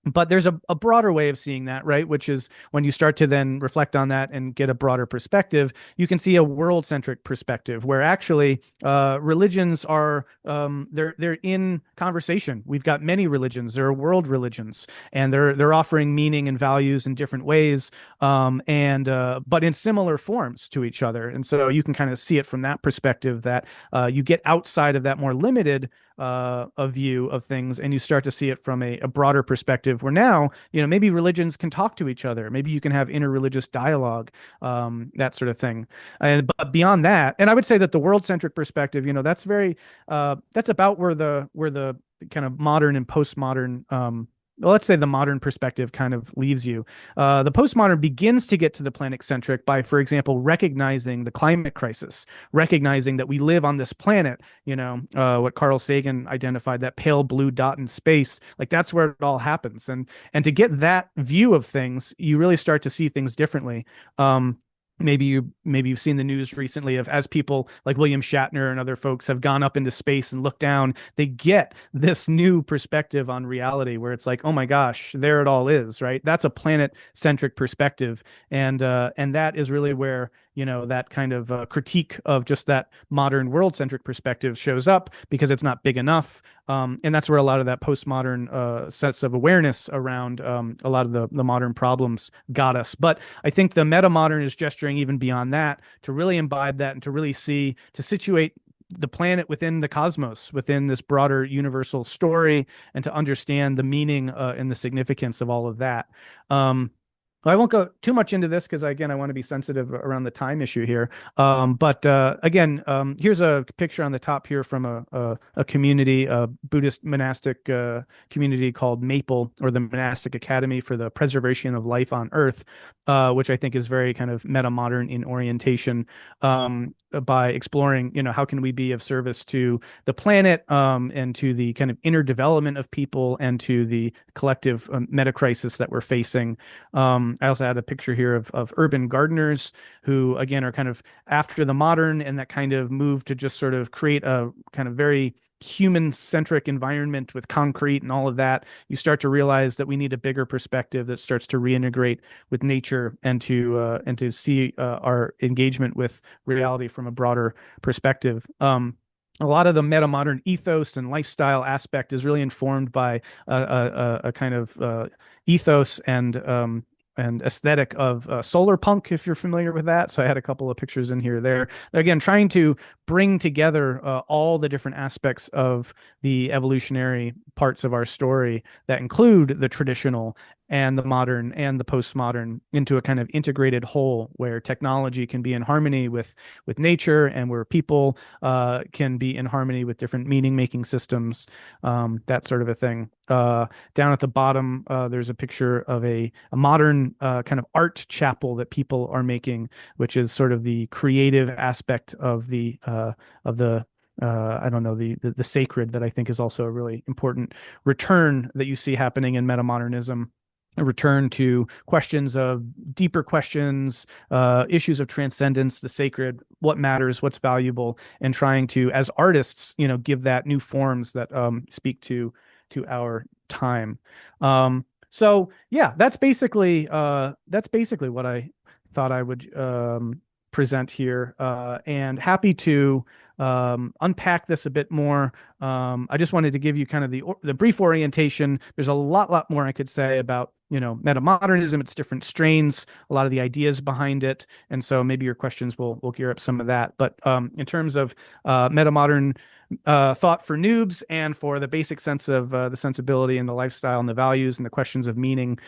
But there's a broader way of seeing that, right? Which is when you start to then reflect on that and get a broader perspective, you can see a world-centric perspective where actually religions are they're in conversation. We've got many religions. There are world religions, and they're offering meaning and values in different ways, but in similar forms to each other. And so you can kind of see it from that perspective that you get outside of that more limited a view of things, and you start to see it from a broader perspective where now, maybe religions can talk to each other. Maybe you can have interreligious dialogue, that sort of thing. But beyond that, and I would say that the world-centric perspective, that's about where the kind of modern and postmodern, well, let's say the modern perspective kind of leaves you. The postmodern begins to get to the planet-centric by, for example, recognizing the climate crisis, recognizing that we live on this planet, what Carl Sagan identified, that pale blue dot in space, like that's where it all happens. And to get that view of things, you really start to see things differently. Maybe you've seen the news recently of, as people like William Shatner and other folks have gone up into space and looked down, they get this new perspective on reality where it's like, oh my gosh, there it all is, right? That's a planet-centric perspective, and that is really where that kind of critique of just that modern world-centric perspective shows up, because it's not big enough, and that's where a lot of that postmodern sense of awareness around a lot of the modern problems got us. But I think the metamodern is gesturing even beyond that to really imbibe that and to really situate the planet within the cosmos, within this broader universal story, and to understand the meaning and the significance of all of that. I won't go too much into this because, again, I want to be sensitive around the time issue here. But again, here's a picture on the top here from a community, a Buddhist monastic community called Maple, or the Monastic Academy for the Preservation of Life on Earth, which I think is very kind of meta-modern in orientation, by exploring, how can we be of service to the planet, and to the kind of inner development of people, and to the collective meta crisis that we're facing. I also had a picture here of urban gardeners who, again, are kind of after the modern, and that kind of move to just sort of create a kind of very human-centric environment with concrete and all of that. You start to realize that we need a bigger perspective that starts to reintegrate with nature, and to see our engagement with reality from a broader perspective. A lot of the metamodern ethos and lifestyle aspect is really informed by a kind of ethos and and aesthetic of solar punk, if you're familiar with that. So I had a couple of pictures in here there. Again, trying to bring together all the different aspects of the evolutionary parts of our story that include the traditional and the modern and the postmodern into a kind of integrated whole where technology can be in harmony with nature and where people can be in harmony with different meaning making systems, that sort of a thing. Down at the bottom, there's a picture of a modern kind of art chapel that people are making, which is sort of the creative aspect of the I don't know, the sacred, that I think is also a really important return that you see happening in metamodernism. A return to questions of deeper questions, issues of transcendence, the sacred, what matters, what's valuable, and trying to, as artists, give that new forms that speak to our time. So yeah, that's basically what I thought I would present here, and happy to unpack this a bit more. I just wanted to give you kind of the brief orientation. There's a lot more I could say about metamodernism, its different strains, a lot of the ideas behind it, and so maybe your questions will gear up some of that. But in terms of metamodern thought for noobs and for the basic sense of the sensibility and the lifestyle and the values and the questions of meaning,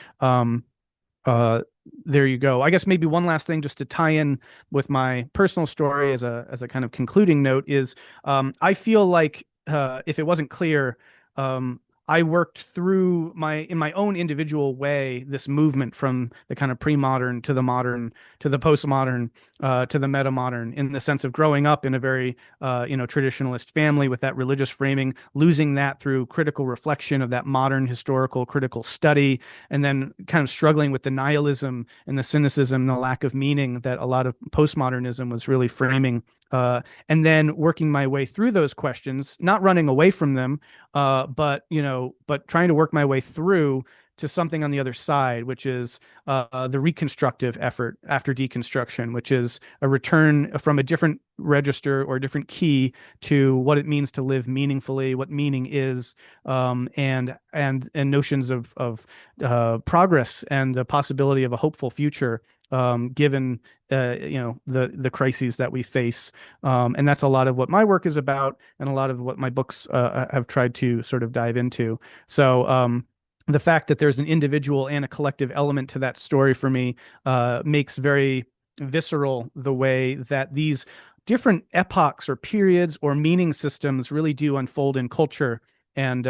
there you go. I guess maybe one last thing just to tie in with my personal story as a kind of concluding note is, I feel like if it wasn't clear, I worked through in my own individual way this movement from the kind of pre-modern to the modern to the postmodern to the metamodern, in the sense of growing up in a very traditionalist family with that religious framing, losing that through critical reflection of that modern historical critical study, and then kind of struggling with the nihilism and the cynicism and the lack of meaning that a lot of postmodernism was really framing. And then working my way through those questions, not running away from them, but trying to work my way through to something on the other side, which is the reconstructive effort after deconstruction, which is a return from a different register or a different key to what it means to live meaningfully, what meaning is, and notions of progress and the possibility of a hopeful future, given the crises that we face, and that's a lot of what my work is about, and a lot of what my books have tried to sort of dive into. So the fact that there's an individual and a collective element to that story for me makes very visceral the way that these different epochs or periods or meaning systems really do unfold in culture. And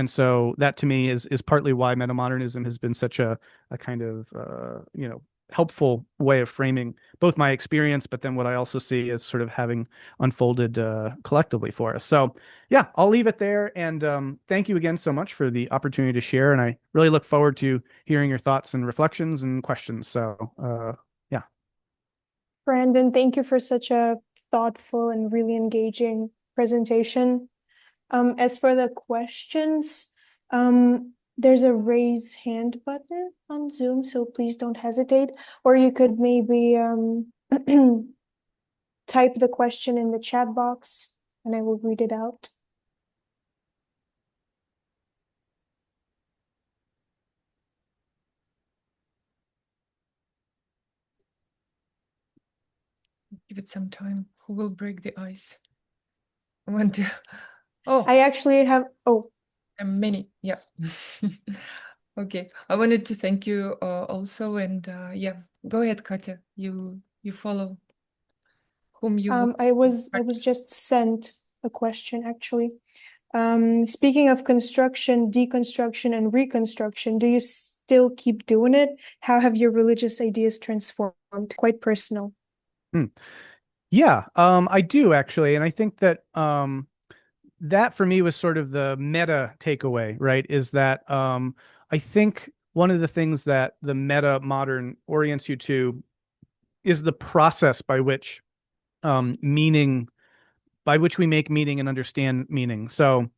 so that to me is partly why metamodernism has been such a kind of helpful way of framing both my experience, but then what I also see as sort of having unfolded collectively for us. So yeah, I'll leave it there. And thank you again so much for the opportunity to share. And I really look forward to hearing your thoughts and reflections and questions. So yeah. Brandon, thank you for such a thoughtful and really engaging presentation. As for the questions, there's a raise hand button on Zoom, so please don't hesitate. Or you could maybe type the question in the chat box and I will read it out. Give it some time. Who will break the ice? When to... Oh, I actually have, many, yeah. Okay, I wanted to thank you also, and yeah, go ahead, Katya. You follow whom you want. I was just sent a question actually. Speaking of construction, deconstruction, and reconstruction, do you still keep doing it? How have your religious ideas transformed? Quite personal. Yeah, I do actually, and I think that that for me was sort of the meta takeaway, right? Is that I think one of the things that the meta modern orients you to is the process by which we make meaning and understand meaning. So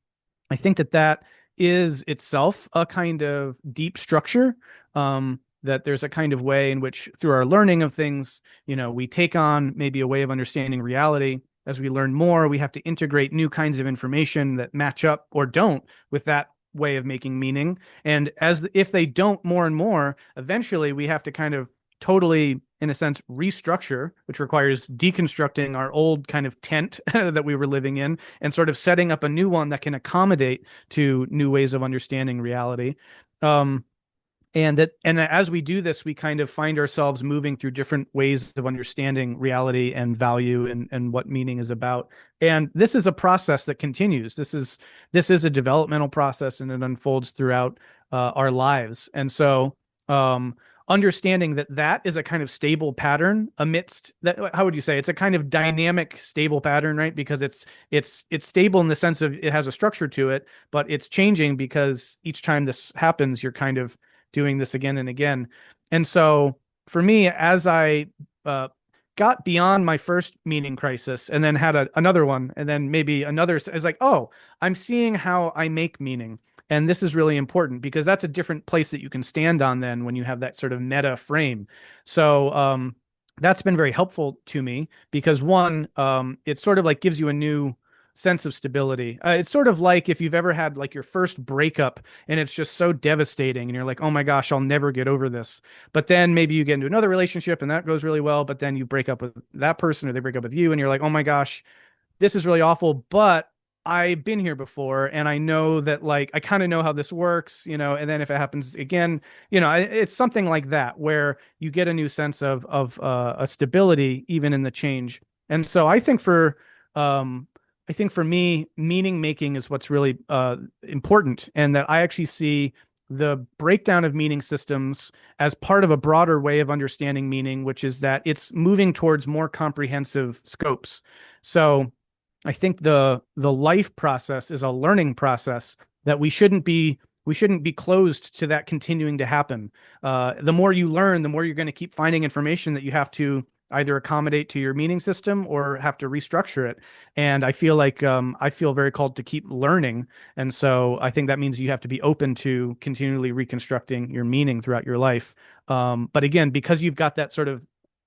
I think that is itself a kind of deep structure, that there's a kind of way in which through our learning of things, we take on maybe a way of understanding reality. As we learn more, we have to integrate new kinds of information that match up or don't with that way of making meaning. And if they don't more and more, eventually we have to kind of totally, in a sense, restructure, which requires deconstructing our old kind of tent that we were living in and sort of setting up a new one that can accommodate to new ways of understanding reality. And that as we do this, we kind of find ourselves moving through different ways of understanding reality and value and what meaning is about. And this is a process that continues. This is a developmental process, and it unfolds throughout our lives. And so understanding that is a kind of stable pattern amidst that, how would you say, it's a kind of dynamic, stable pattern, right? Because it's stable in the sense of it has a structure to it, but it's changing because each time this happens, you're kind of doing this again and again. And so for me, as I got beyond my first meaning crisis and then had another one, and then maybe another, it's like, oh, I'm seeing how I make meaning. And this is really important because that's a different place that you can stand on then when you have that sort of meta frame. So that's been very helpful to me because one, it sort of like gives you a new sense of stability. It's sort of like if you've ever had like your first breakup and it's just so devastating and you're like, oh my gosh, I'll never get over this. But then maybe you get into another relationship and that goes really well, but then you break up with that person or they break up with you and you're like, oh my gosh, this is really awful, but I've been here before and I know that like I kind of know how this works, and then if it happens again, it's something like that where you get a new sense of a stability even in the change. And so I think for me, meaning making is what's really important, and that I actually see the breakdown of meaning systems as part of a broader way of understanding meaning, which is that it's moving towards more comprehensive scopes. So I think the life process is a learning process that we shouldn't be closed to that continuing to happen. The more you learn, the more you're going to keep finding information that you have to either accommodate to your meaning system or have to restructure it. And I feel like I feel very called to keep learning. And so I think that means you have to be open to continually reconstructing your meaning throughout your life. But again, because you've got that sort of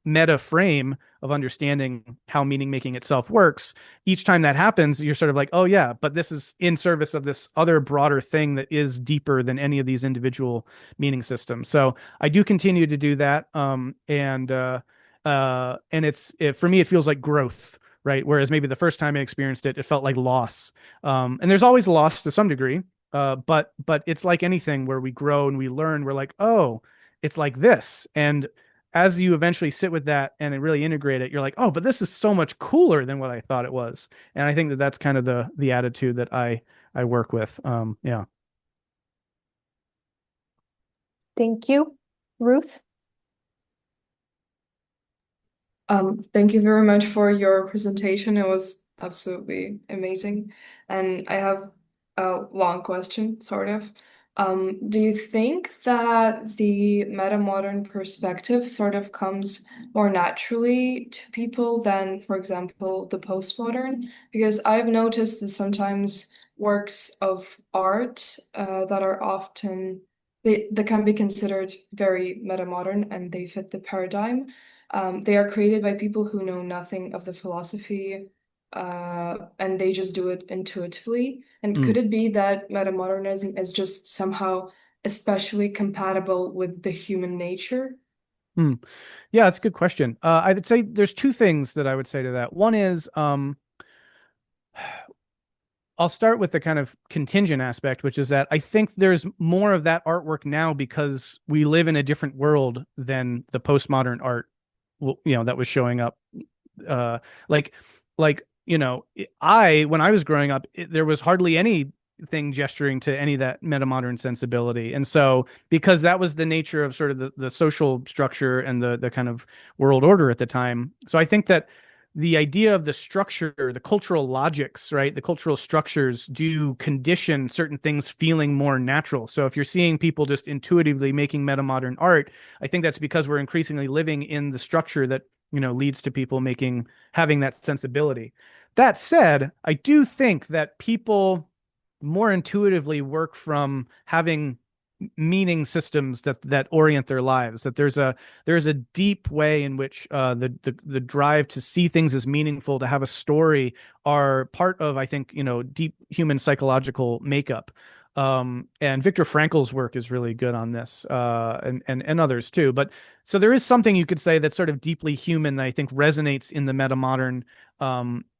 meta frame of understanding how meaning making itself works, each time that happens, you're sort of like, oh yeah, but this is in service of this other broader thing that is deeper than any of these individual meaning systems. So I do continue to do that. And for me, it feels like growth, right? Whereas maybe the first time I experienced it, it felt like loss. And there's always a loss to some degree. But it's like anything where we grow and we learn, we're like, oh, it's like this. And as you eventually sit with that and really integrate it, you're like, oh, but this is so much cooler than what I thought it was. And I think that that's kind of the attitude that I work with. Yeah. Thank you. Ruth? Thank you very much for your presentation. It was absolutely amazing. And I have a long question, sort of. Do you think that the meta-modern perspective sort of comes more naturally to people than, for example, the postmodern? Because I've noticed that sometimes works of art that are often they can be considered very meta-modern and they fit the paradigm. They are created by people who know nothing of the philosophy, and they just do it intuitively. And could it be that metamodernism is just somehow especially compatible with the human nature? Yeah, that's a good question. I would say there's two things that I would say to that. One is, I'll start with the kind of contingent aspect, which is that I think there's more of that artwork now because we live in a different world than the postmodern art, that was showing up. Like, when I was growing up, there was hardly anything gesturing to any of that metamodern sensibility. And so because that was the nature of sort of the social structure and the kind of world order at the time. So I think that the idea of the structure, the cultural logics, right? The cultural structures do condition certain things feeling more natural. So if you're seeing people just intuitively making metamodern art, I think that's because we're increasingly living in the structure that, leads to people having that sensibility. That said, I do think that people more intuitively work from having meaning systems that orient their lives, that there's a deep way in which the drive to see things as meaningful, to have a story, are part of, I think, deep human psychological makeup. And Viktor Frankl's work is really good on this, and others too. But so there is something you could say that's sort of deeply human that I think resonates in the metamodern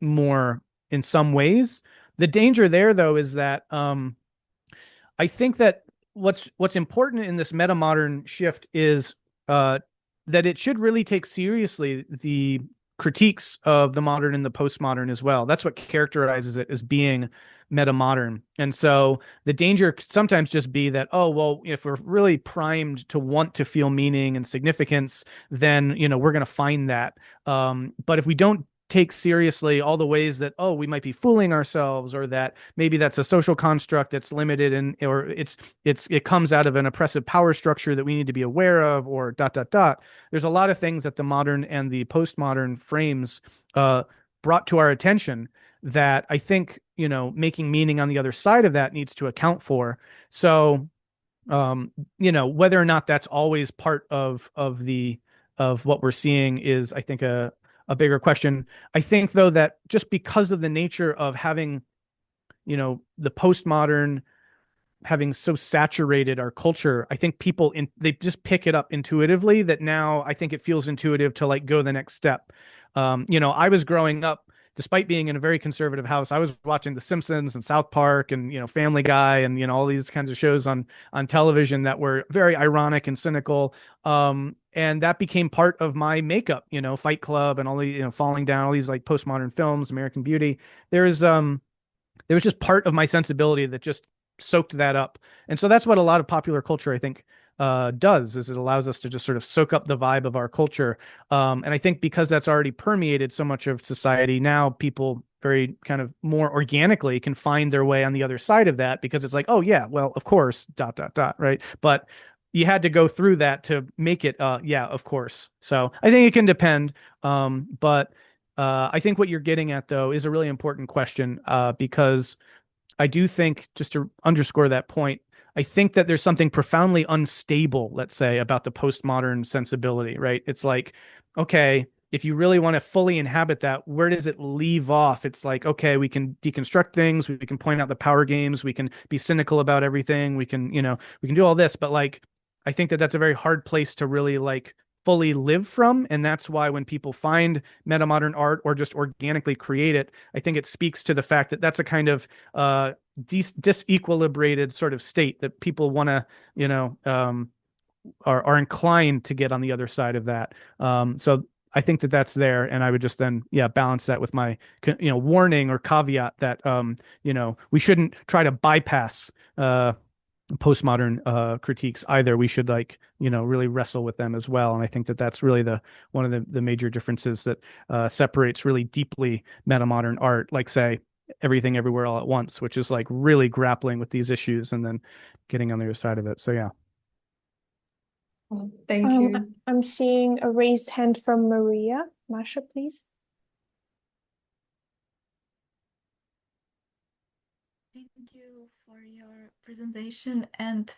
more in some ways. The danger there, though, is that I think that what's important in this metamodern shift is that it should really take seriously the critiques of the modern and the postmodern as well. That's what characterizes it as being metamodern. And so the danger could sometimes just be that, oh, well, if we're really primed to want to feel meaning and significance, then, we're going to find that. But if we don't take seriously all the ways that, oh, we might be fooling ourselves, or that maybe that's a social construct that's limited, and or it comes out of an oppressive power structure that we need to be aware of, or dot dot dot. There's a lot of things that the modern and the postmodern frames brought to our attention that I think, making meaning on the other side of that needs to account for. So whether or not that's always part of what we're seeing is, I think, a bigger question. I think, though, that just because of the nature of having, the postmodern having so saturated our culture, I think they just pick it up intuitively, that now I think it feels intuitive to like go the next step. I was growing up, despite being in a very conservative house, I was watching The Simpsons and South Park and, Family Guy and, all these kinds of shows on television that were very ironic and cynical. And that became part of my makeup, Fight Club and all the, Falling Down, all these like postmodern films, American Beauty. There was just part of my sensibility that just soaked that up. And so that's what a lot of popular culture, I think, does, is it allows us to just sort of soak up the vibe of our culture. And I think because that's already permeated so much of society, now people very kind of more organically can find their way on the other side of that, because it's like, oh yeah, well, of course, dot, dot, dot, right? But you had to go through that to make it, yeah, of course. So I think it can depend. But I think what you're getting at, though, is a really important question, because I do think, just to underscore that point, I think that there's something profoundly unstable, let's say, about the postmodern sensibility, right? It's like, okay, if you really want to fully inhabit that, where does it leave off? It's like, okay, we can deconstruct things, we can point out the power games, we can be cynical about everything, we can do all this, but like, I think that that's a very hard place to really like fully live from. And that's why when people find metamodern art or just organically create it, I think it speaks to the fact that that's a kind of disequilibrated sort of state that people want to, are inclined to get on the other side of that. So I think that that's there, and I would just then, balance that with my, warning or caveat that, we shouldn't try to bypass postmodern critiques either. We should really wrestle with them as well. And I think that that's really one of the major differences that separates really deeply metamodern art, like say Everything Everywhere All at Once, which is like really grappling with these issues and then getting on the other side of it. So yeah. Thank you. I'm seeing a raised hand from Maria. Masha, please. Thank you for your presentation and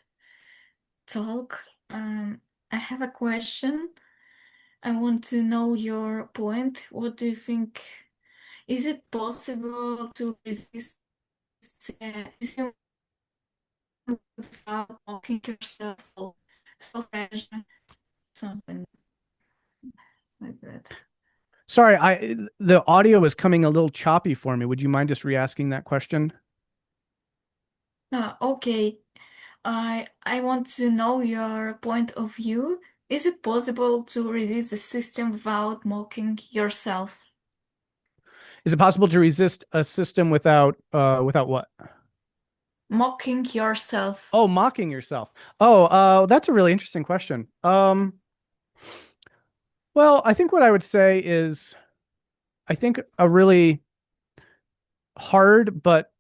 talk. I have a question. I want to know your point. What do you think? Is it possible to resist without mocking yourself or self-pressure? Something like that. Sorry, the audio is coming a little choppy for me. Would you mind just re-asking that question? Okay. I want to know your point of view. Is it possible to resist the system without mocking yourself? Is it possible to resist a system without what? Mocking yourself. Oh, mocking yourself. Oh, that's a really interesting question. Well, I think what I would say is, I think a really hard but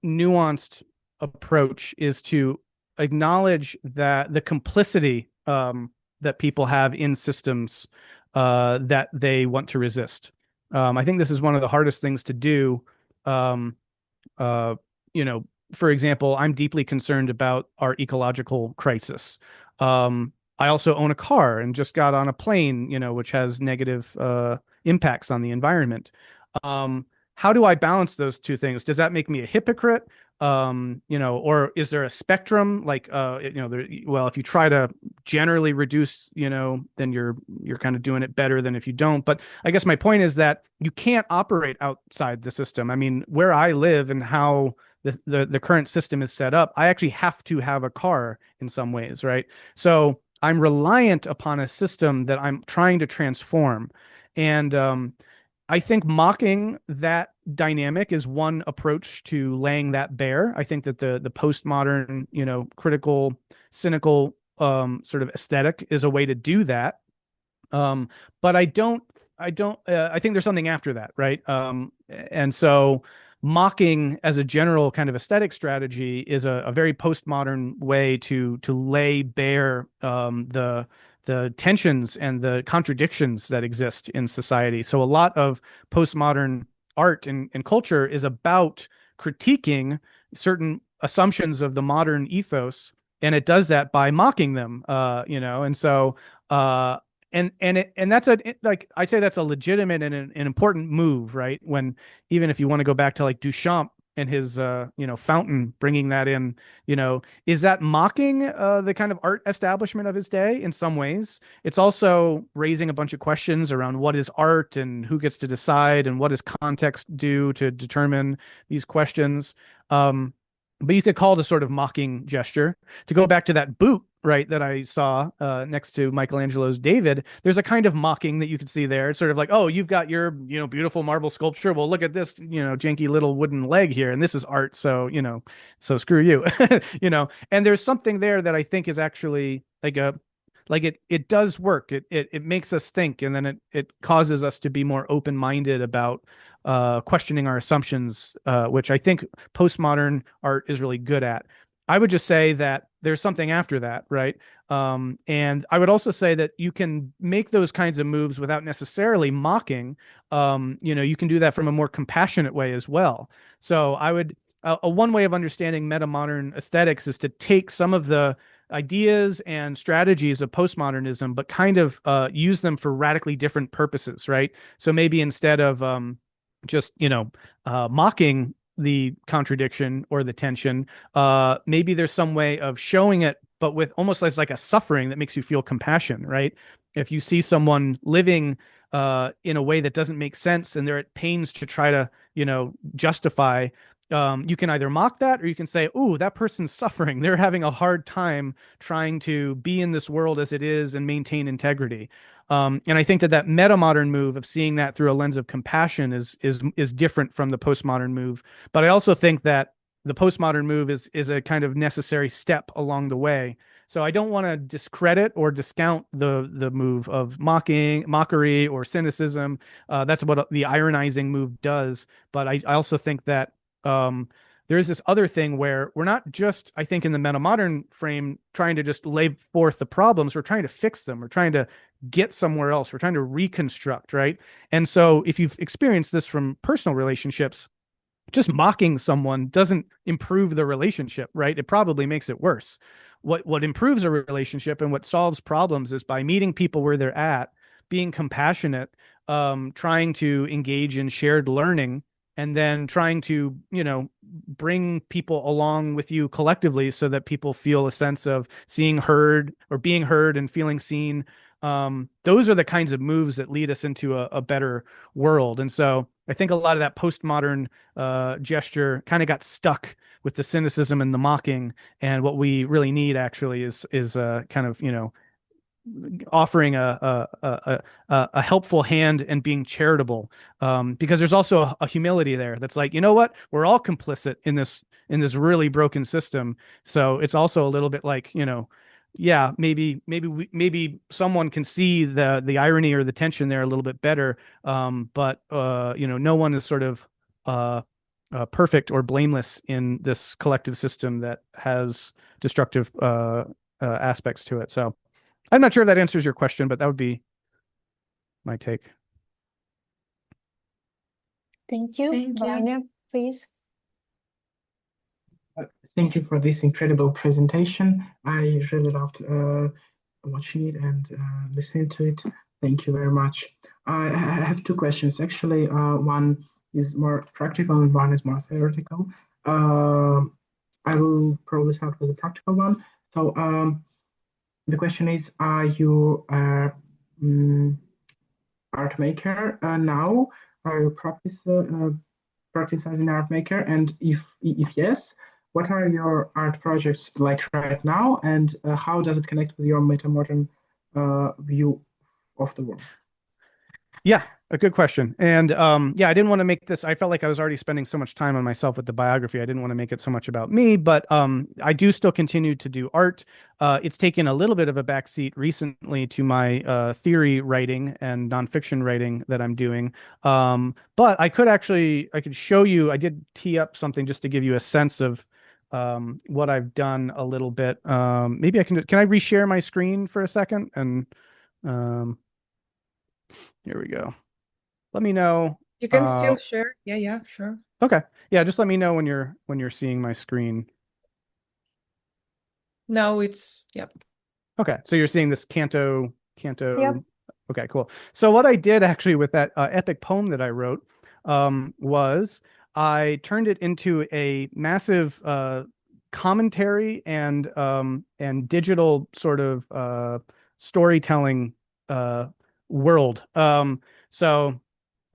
nuanced approach is to acknowledge that the complicity that people have in systems that they want to resist. I think this is one of the hardest things to do. For example, I'm deeply concerned about our ecological crisis. I also own a car and just got on a plane, which has negative impacts on the environment. how do I balance those two things? Does that make me a hypocrite? Or is there a spectrum? Like, well, if you try to generally reduce, then you're kind of doing it better than if you don't. But I guess my point is that you can't operate outside the system. I mean, where I live and how the current system is set up, I actually have to have a car in some ways, right? So I'm reliant upon a system that I'm trying to transform. And I think mocking that dynamic is one approach to laying that bare. I think that the postmodern, critical, cynical sort of aesthetic is a way to do that. But I think there's something after that, right? And so mocking as a general kind of aesthetic strategy is a very postmodern way to lay bare the tensions and the contradictions that exist in society. So a lot of postmodern art and culture is about critiquing certain assumptions of the modern ethos, and it does that by mocking them, and so and that's like I say that's a legitimate and an important move, right? When even if you want to go back to like Duchamp and his fountain, bringing that in, is that mocking the kind of art establishment of his day? In some ways it's also raising a bunch of questions around what is art and who gets to decide and what does context do to determine these questions. But you could call it a sort of mocking gesture. To go back to that boot, right, that I saw next to Michelangelo's David, there's a kind of mocking that you could see there. It's sort of like, oh, you've got your, beautiful marble sculpture. Well, look at this, janky little wooden leg here, and this is art. So, so screw you, And there's something there that I think is actually it does work. It makes us think, and then it causes us to be more open-minded about questioning our assumptions, which I think postmodern art is really good at. I would just say that there's something after that, right? And I would also say that you can make those kinds of moves without necessarily mocking. You can do that from a more compassionate way as well. So I would one way of understanding metamodern aesthetics is to take some of the ideas and strategies of postmodernism, but kind of use them for radically different purposes, right? So maybe instead of just mocking the contradiction or the tension, maybe there's some way of showing it, but with almost as like a suffering that makes you feel compassion, right? If you see someone living in a way that doesn't make sense and they're at pains to try to justify, you can either mock that or you can say, "Ooh, that person's suffering. They're having a hard time trying to be in this world as it is and maintain integrity." And I think that metamodern move of seeing that through a lens of compassion is different from the postmodern move. But I also think that the postmodern move is a kind of necessary step along the way. So I don't want to discredit or discount the move of mockery or cynicism. That's what the ironizing move does. But I also think that there's this other thing where we're not just, I think, in the metamodern frame trying to just lay forth the problems. We're trying to fix them. We're trying to get somewhere else. We're trying to reconstruct, right? And so if you've experienced this from personal relationships, just mocking someone doesn't improve the relationship, right? It probably makes it worse. What improves a relationship and what solves problems is by meeting people where they're at, being compassionate, trying to engage in shared learning, and then trying to, bring people along with you collectively so that people feel a sense of being heard and feeling seen. Those are the kinds of moves that lead us into a better world. And so I think a lot of that postmodern gesture kind of got stuck with the cynicism and the mocking. And what we really need actually is kind of, offering a helpful hand and being charitable, because there's also a humility there that's like, you know what, we're all complicit in this really broken system. So it's also a little bit like, yeah, maybe someone can see the irony or the tension there a little bit better, but no one is sort of perfect or blameless in this collective system that has destructive aspects to it. So I'm not sure if that answers your question, but that would be my take. Thank you. Thank you. Vanya, please. Thank you for this incredible presentation. I really loved watching it and listening to it. Thank you very much. I have two questions. Actually, one is more practical and one is more theoretical. I will probably start with the practical one. So the question is, are you art maker now? Are you practice as an art maker? And if yes, what are your art projects like right now? And how does it connect with your meta-modern view of the world? Yeah, a good question. And yeah, I didn't want to make this, I felt like I was already spending so much time on myself with the biography. I didn't want to make it so much about me, but I do still continue to do art. It's taken a little bit of a backseat recently to my theory writing and nonfiction writing that I'm doing. But I could show you, I did tee up something just to give you a sense of what I've done a little bit. Maybe can I reshare my screen for a second? And um, here we go. Let me know. You can still share. Yeah, sure. Okay. Yeah, just let me know when you're seeing my screen. Now it's yep. Okay, so you're seeing this canto. Yep. Okay, cool. So what I did actually with that epic poem that I wrote was I turned it into a massive commentary and digital sort of storytelling world. So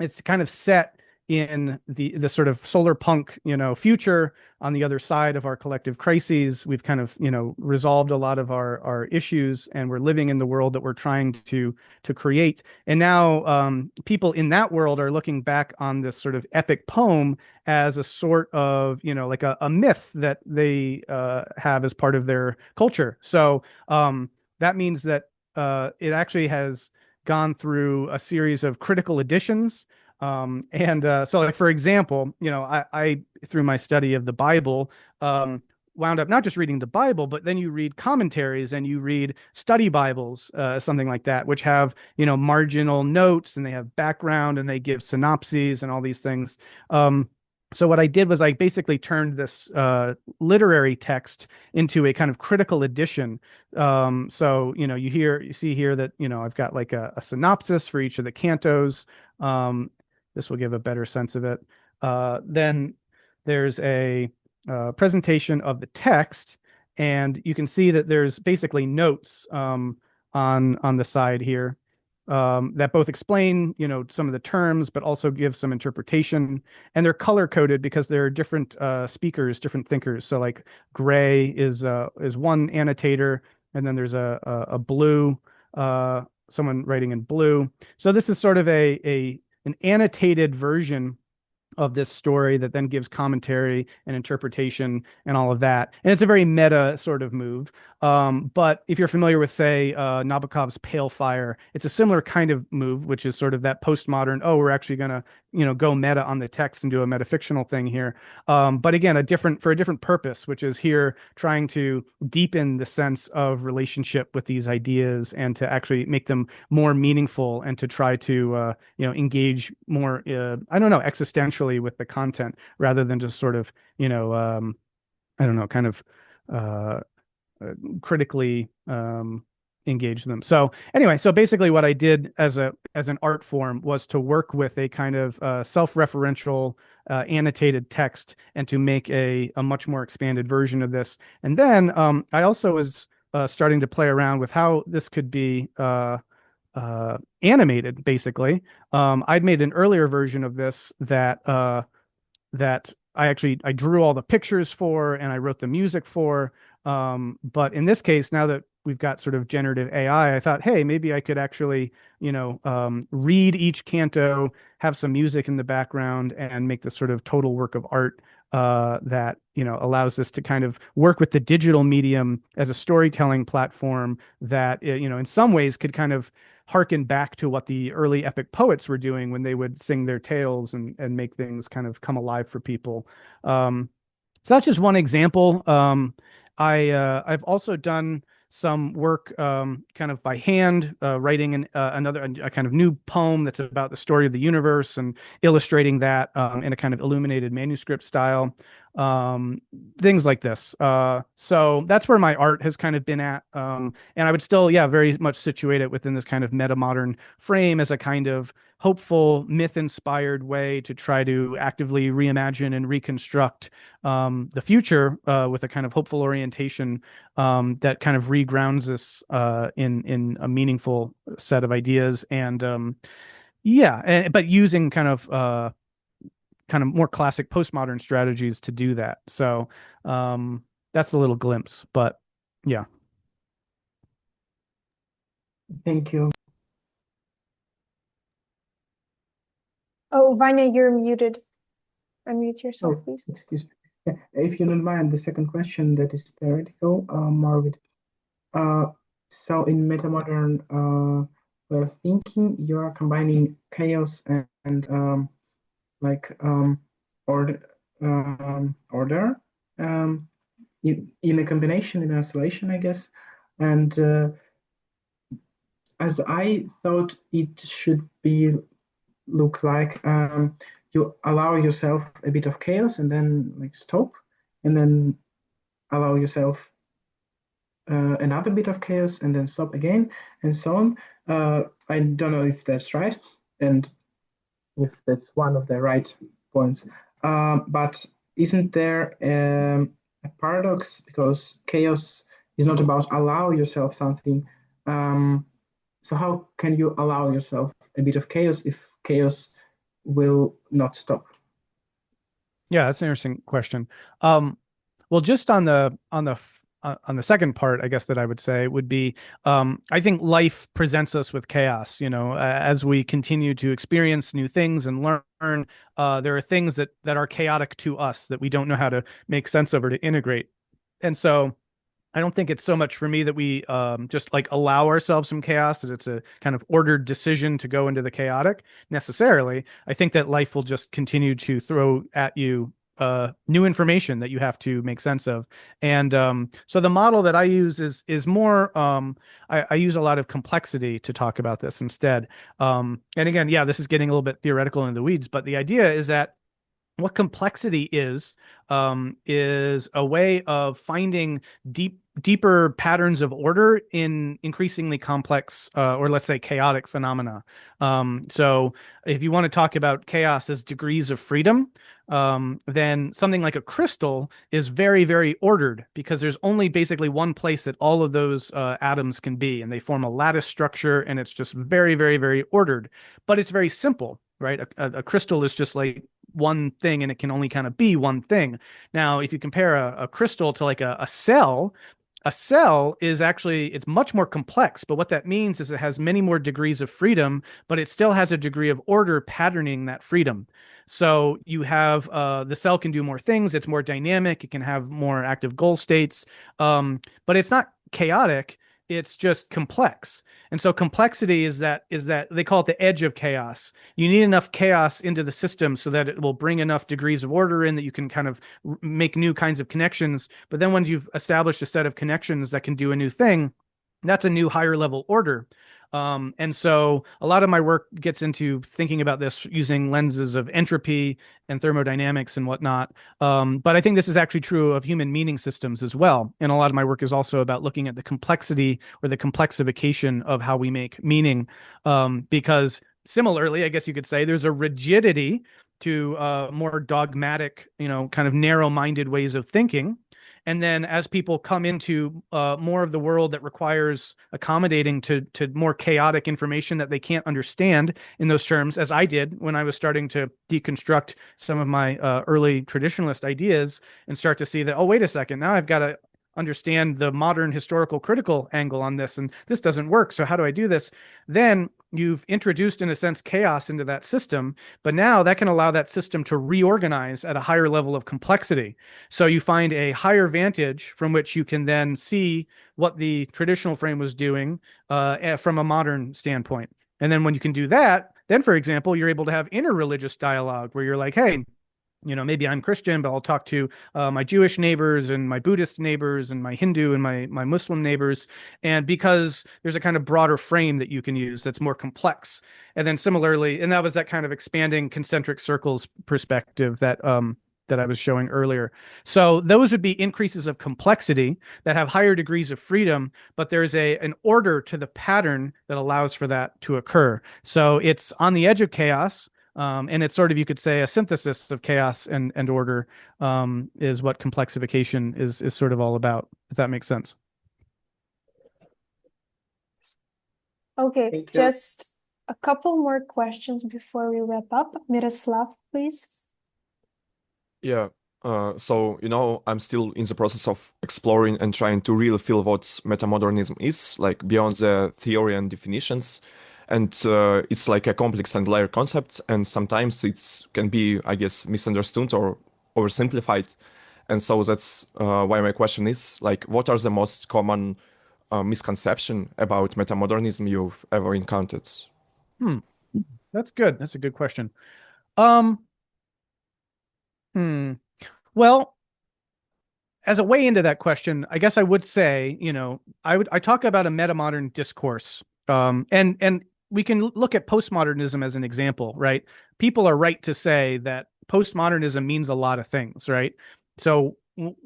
it's kind of set in the sort of solar punk, future. On the other side of our collective crises, we've kind of, resolved a lot of our issues, and we're living in the world that we're trying to create. And now people in that world are looking back on this sort of epic poem as a sort of, like a myth that they have as part of their culture. So that means that it actually has gone through a series of critical editions. So like, for example, I through my study of the Bible, wound up not just reading the Bible, but then you read commentaries and you read study Bibles, something like that, which have, marginal notes, and they have background, and they give synopses and all these things. So what I did was I basically turned this literary text into a kind of critical edition. So, you see here that, I've got like a synopsis for each of the cantos. This will give a better sense of it. Then there's a presentation of the text, and you can see that there's basically notes on the side here that both explain, some of the terms, but also give some interpretation. And they're color coded because there are different speakers, different thinkers. So like gray is one annotator, and then there's a blue, someone writing in blue. So this is sort of an annotated version of this story that then gives commentary and interpretation and all of that. And it's a very meta sort of move. But if you're familiar with, say, Nabokov's Pale Fire, it's a similar kind of move, which is sort of that postmodern, oh, we're actually going to, go meta on the text and do a metafictional thing here. But again, for a different purpose, which is here trying to deepen the sense of relationship with these ideas and to actually make them more meaningful, and to try to, engage more, I don't know, existentially with the content, rather than just sort of, I don't know, kind of critically engage them. So anyway, so basically what I did as an art form was to work with a kind of self-referential annotated text, and to make a much more expanded version of this. And then I also was starting to play around with how this could be animated, basically. I'd made an earlier version of this that I drew all the pictures for, and I wrote the music for. But in this case, now that we've got sort of generative AI, I thought, hey, maybe I could actually, read each canto, have some music in the background, and make this sort of total work of art that, allows this to kind of work with the digital medium as a storytelling platform that, in some ways could kind of harken back to what the early epic poets were doing when they would sing their tales and make things kind of come alive for people. So that's just one example. I've also done some work kind of by hand, writing a kind of new poem that's about the story of the universe, and illustrating that in a kind of illuminated manuscript style. things like this. So that's where my art has kind of been at. And I would still, yeah, very much situate it within this kind of meta modern frame as a kind of hopeful, myth inspired way to try to actively reimagine and reconstruct the future with a kind of hopeful orientation that kind of regrounds us in a meaningful set of ideas. And but using kind of more classic postmodern strategies to do that. So that's a little glimpse, but yeah. Thank you. Oh, Vanya, you're muted. Unmute yourself, please. Excuse me. Yeah, if you don't mind, the second question that is theoretical, more with so in metamodern way of thinking, you are combining chaos and order in a combination, in isolation, I guess. And as I thought it should be look like you allow yourself a bit of chaos and then like stop, and then allow yourself another bit of chaos and then stop again, and so on. I don't know if that's right, and if that's one of the right points. But isn't there a paradox, because chaos is not about allow yourself something? So how can you allow yourself a bit of chaos if chaos will not stop? Yeah, that's an interesting question. Well, just on the second part, I guess that I would say would be, I think life presents us with chaos. You know, as we continue to experience new things and learn, there are things that are chaotic to us that we don't know how to make sense of or to integrate. And so I don't think it's so much for me that we just like allow ourselves some chaos, that it's a kind of ordered decision to go into the chaotic necessarily. I think that life will just continue to throw at you new information that you have to make sense of. And so the model that I use is more, I use a lot of complexity to talk about this instead. And again, yeah, this is getting a little bit theoretical into the weeds, but the idea is that what complexity is a way of finding deeper patterns of order in increasingly complex or let's say chaotic phenomena. So if you want to talk about chaos as degrees of freedom, then something like a crystal is very, very ordered because there's only basically one place that all of those atoms can be, and they form a lattice structure, and it's just very, very, very ordered. But it's very simple, right? A crystal is just like one thing, and it can only kind of be one thing. Now, if you compare a crystal to like a cell is actually, it's much more complex, but what that means is it has many more degrees of freedom, but it still has a degree of order patterning that freedom. So you have the cell can do more things, it's more dynamic, it can have more active goal states, but it's not chaotic, it's just complex. And so complexity is that they call it the edge of chaos. You need enough chaos into the system so that it will bring enough degrees of order in that you can kind of make new kinds of connections. But then once you've established a set of connections that can do a new thing, that's a new higher level order. And so a lot of my work gets into thinking about this using lenses of entropy and thermodynamics and whatnot. But I think this is actually true of human meaning systems as well. And a lot of my work is also about looking at the complexity or the complexification of how we make meaning. Because similarly, I guess you could say there's a rigidity to more dogmatic, kind of narrow-minded ways of thinking. And then as people come into more of the world that requires accommodating to more chaotic information that they can't understand in those terms, as I did when I was starting to deconstruct some of my early traditionalist ideas and start to see that, oh, wait a second, now I've got to understand the modern historical critical angle on this, and this doesn't work. So how do I do this? Then you've introduced, in a sense, chaos into that system, but now that can allow that system to reorganize at a higher level of complexity. So you find a higher vantage from which you can then see what the traditional frame was doing from a modern standpoint. And then when you can do that, then, for example, you're able to have interreligious dialogue where you're like, hey, maybe I'm Christian, but I'll talk to my Jewish neighbors and my Buddhist neighbors and my Hindu and my Muslim neighbors. And because there's a kind of broader frame that you can use that's more complex. And then similarly, and that was that kind of expanding concentric circles perspective that that I was showing earlier. So those would be increases of complexity that have higher degrees of freedom, but there's an order to the pattern that allows for that to occur. So it's on the edge of chaos, and it's sort of, you could say, a synthesis of chaos and order, is what complexification is sort of all about, if that makes sense. Okay, Thank you. just a couple more questions before we wrap up. Miroslav, please. Yeah. So, I'm still in the process of exploring and trying to really feel what metamodernism is, like beyond the theory and definitions. And it's like a complex and layered concept, and sometimes it can be, I guess, misunderstood or oversimplified. And so that's why my question is, like, what are the most common misconception about metamodernism you've ever encountered? That's good. That's a good question. Um, Well, as a way into that question, I guess I would say, I talk about a metamodern discourse, and we can look at postmodernism as an example, right? People are right to say that postmodernism means a lot of things, right? So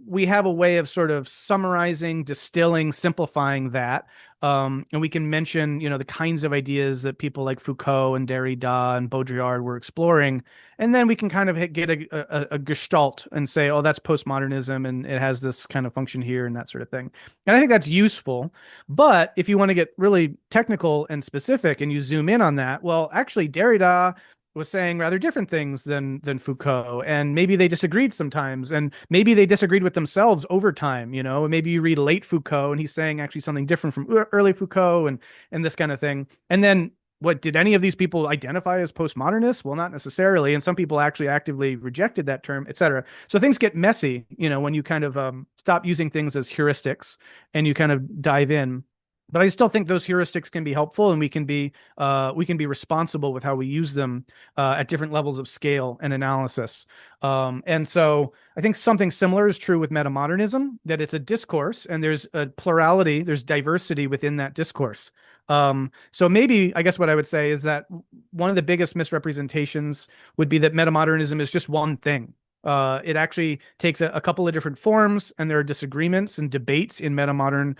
we have a way of sort of summarizing, distilling, simplifying that. And we can mention, the kinds of ideas that people like Foucault and Derrida and Baudrillard were exploring. And then we can kind of get a gestalt and say, oh, that's postmodernism and it has this kind of function here and that sort of thing. And I think that's useful. But if you want to get really technical and specific and you zoom in on that, well, actually, Derrida was saying rather different things than Foucault, and maybe they disagreed sometimes, and maybe they disagreed with themselves over time. Maybe you read late Foucault and he's saying actually something different from early Foucault, and this kind of thing. And then what, did any of these people identify as postmodernists? Well, not necessarily, and some people actually actively rejected that term, etc. So things get messy, when you kind of stop using things as heuristics and you kind of dive in. But I still think those heuristics can be helpful, and we can be responsible with how we use them at different levels of scale and analysis. And so I think something similar is true with metamodernism, that it's a discourse and there's a plurality, there's diversity within that discourse. So maybe, I guess what I would say is that one of the biggest misrepresentations would be that metamodernism is just one thing. It actually takes a couple of different forms, and there are disagreements and debates in metamodern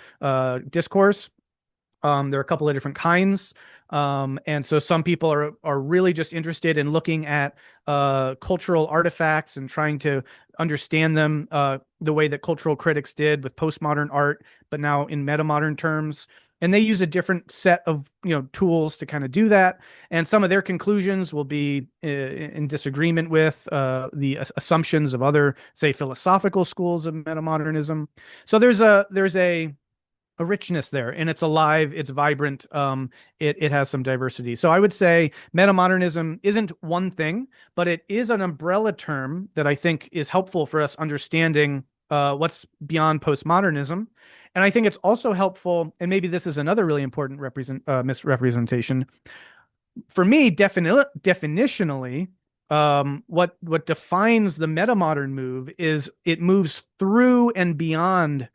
discourse. There are a couple of different kinds. And so some people are really just interested in looking at cultural artifacts and trying to understand them the way that cultural critics did with postmodern art, but now in metamodern terms. And they use a different set of tools to kind of do that. And some of their conclusions will be in disagreement with the assumptions of other, say, philosophical schools of metamodernism. So there's a richness there, and it's alive, it's vibrant, it has some diversity. So I would say metamodernism isn't one thing, but it is an umbrella term that I think is helpful for us understanding what's beyond postmodernism. And I think it's also helpful, and maybe this is another really important misrepresentation. For me, definitionally, what defines the metamodern move is it moves through and beyond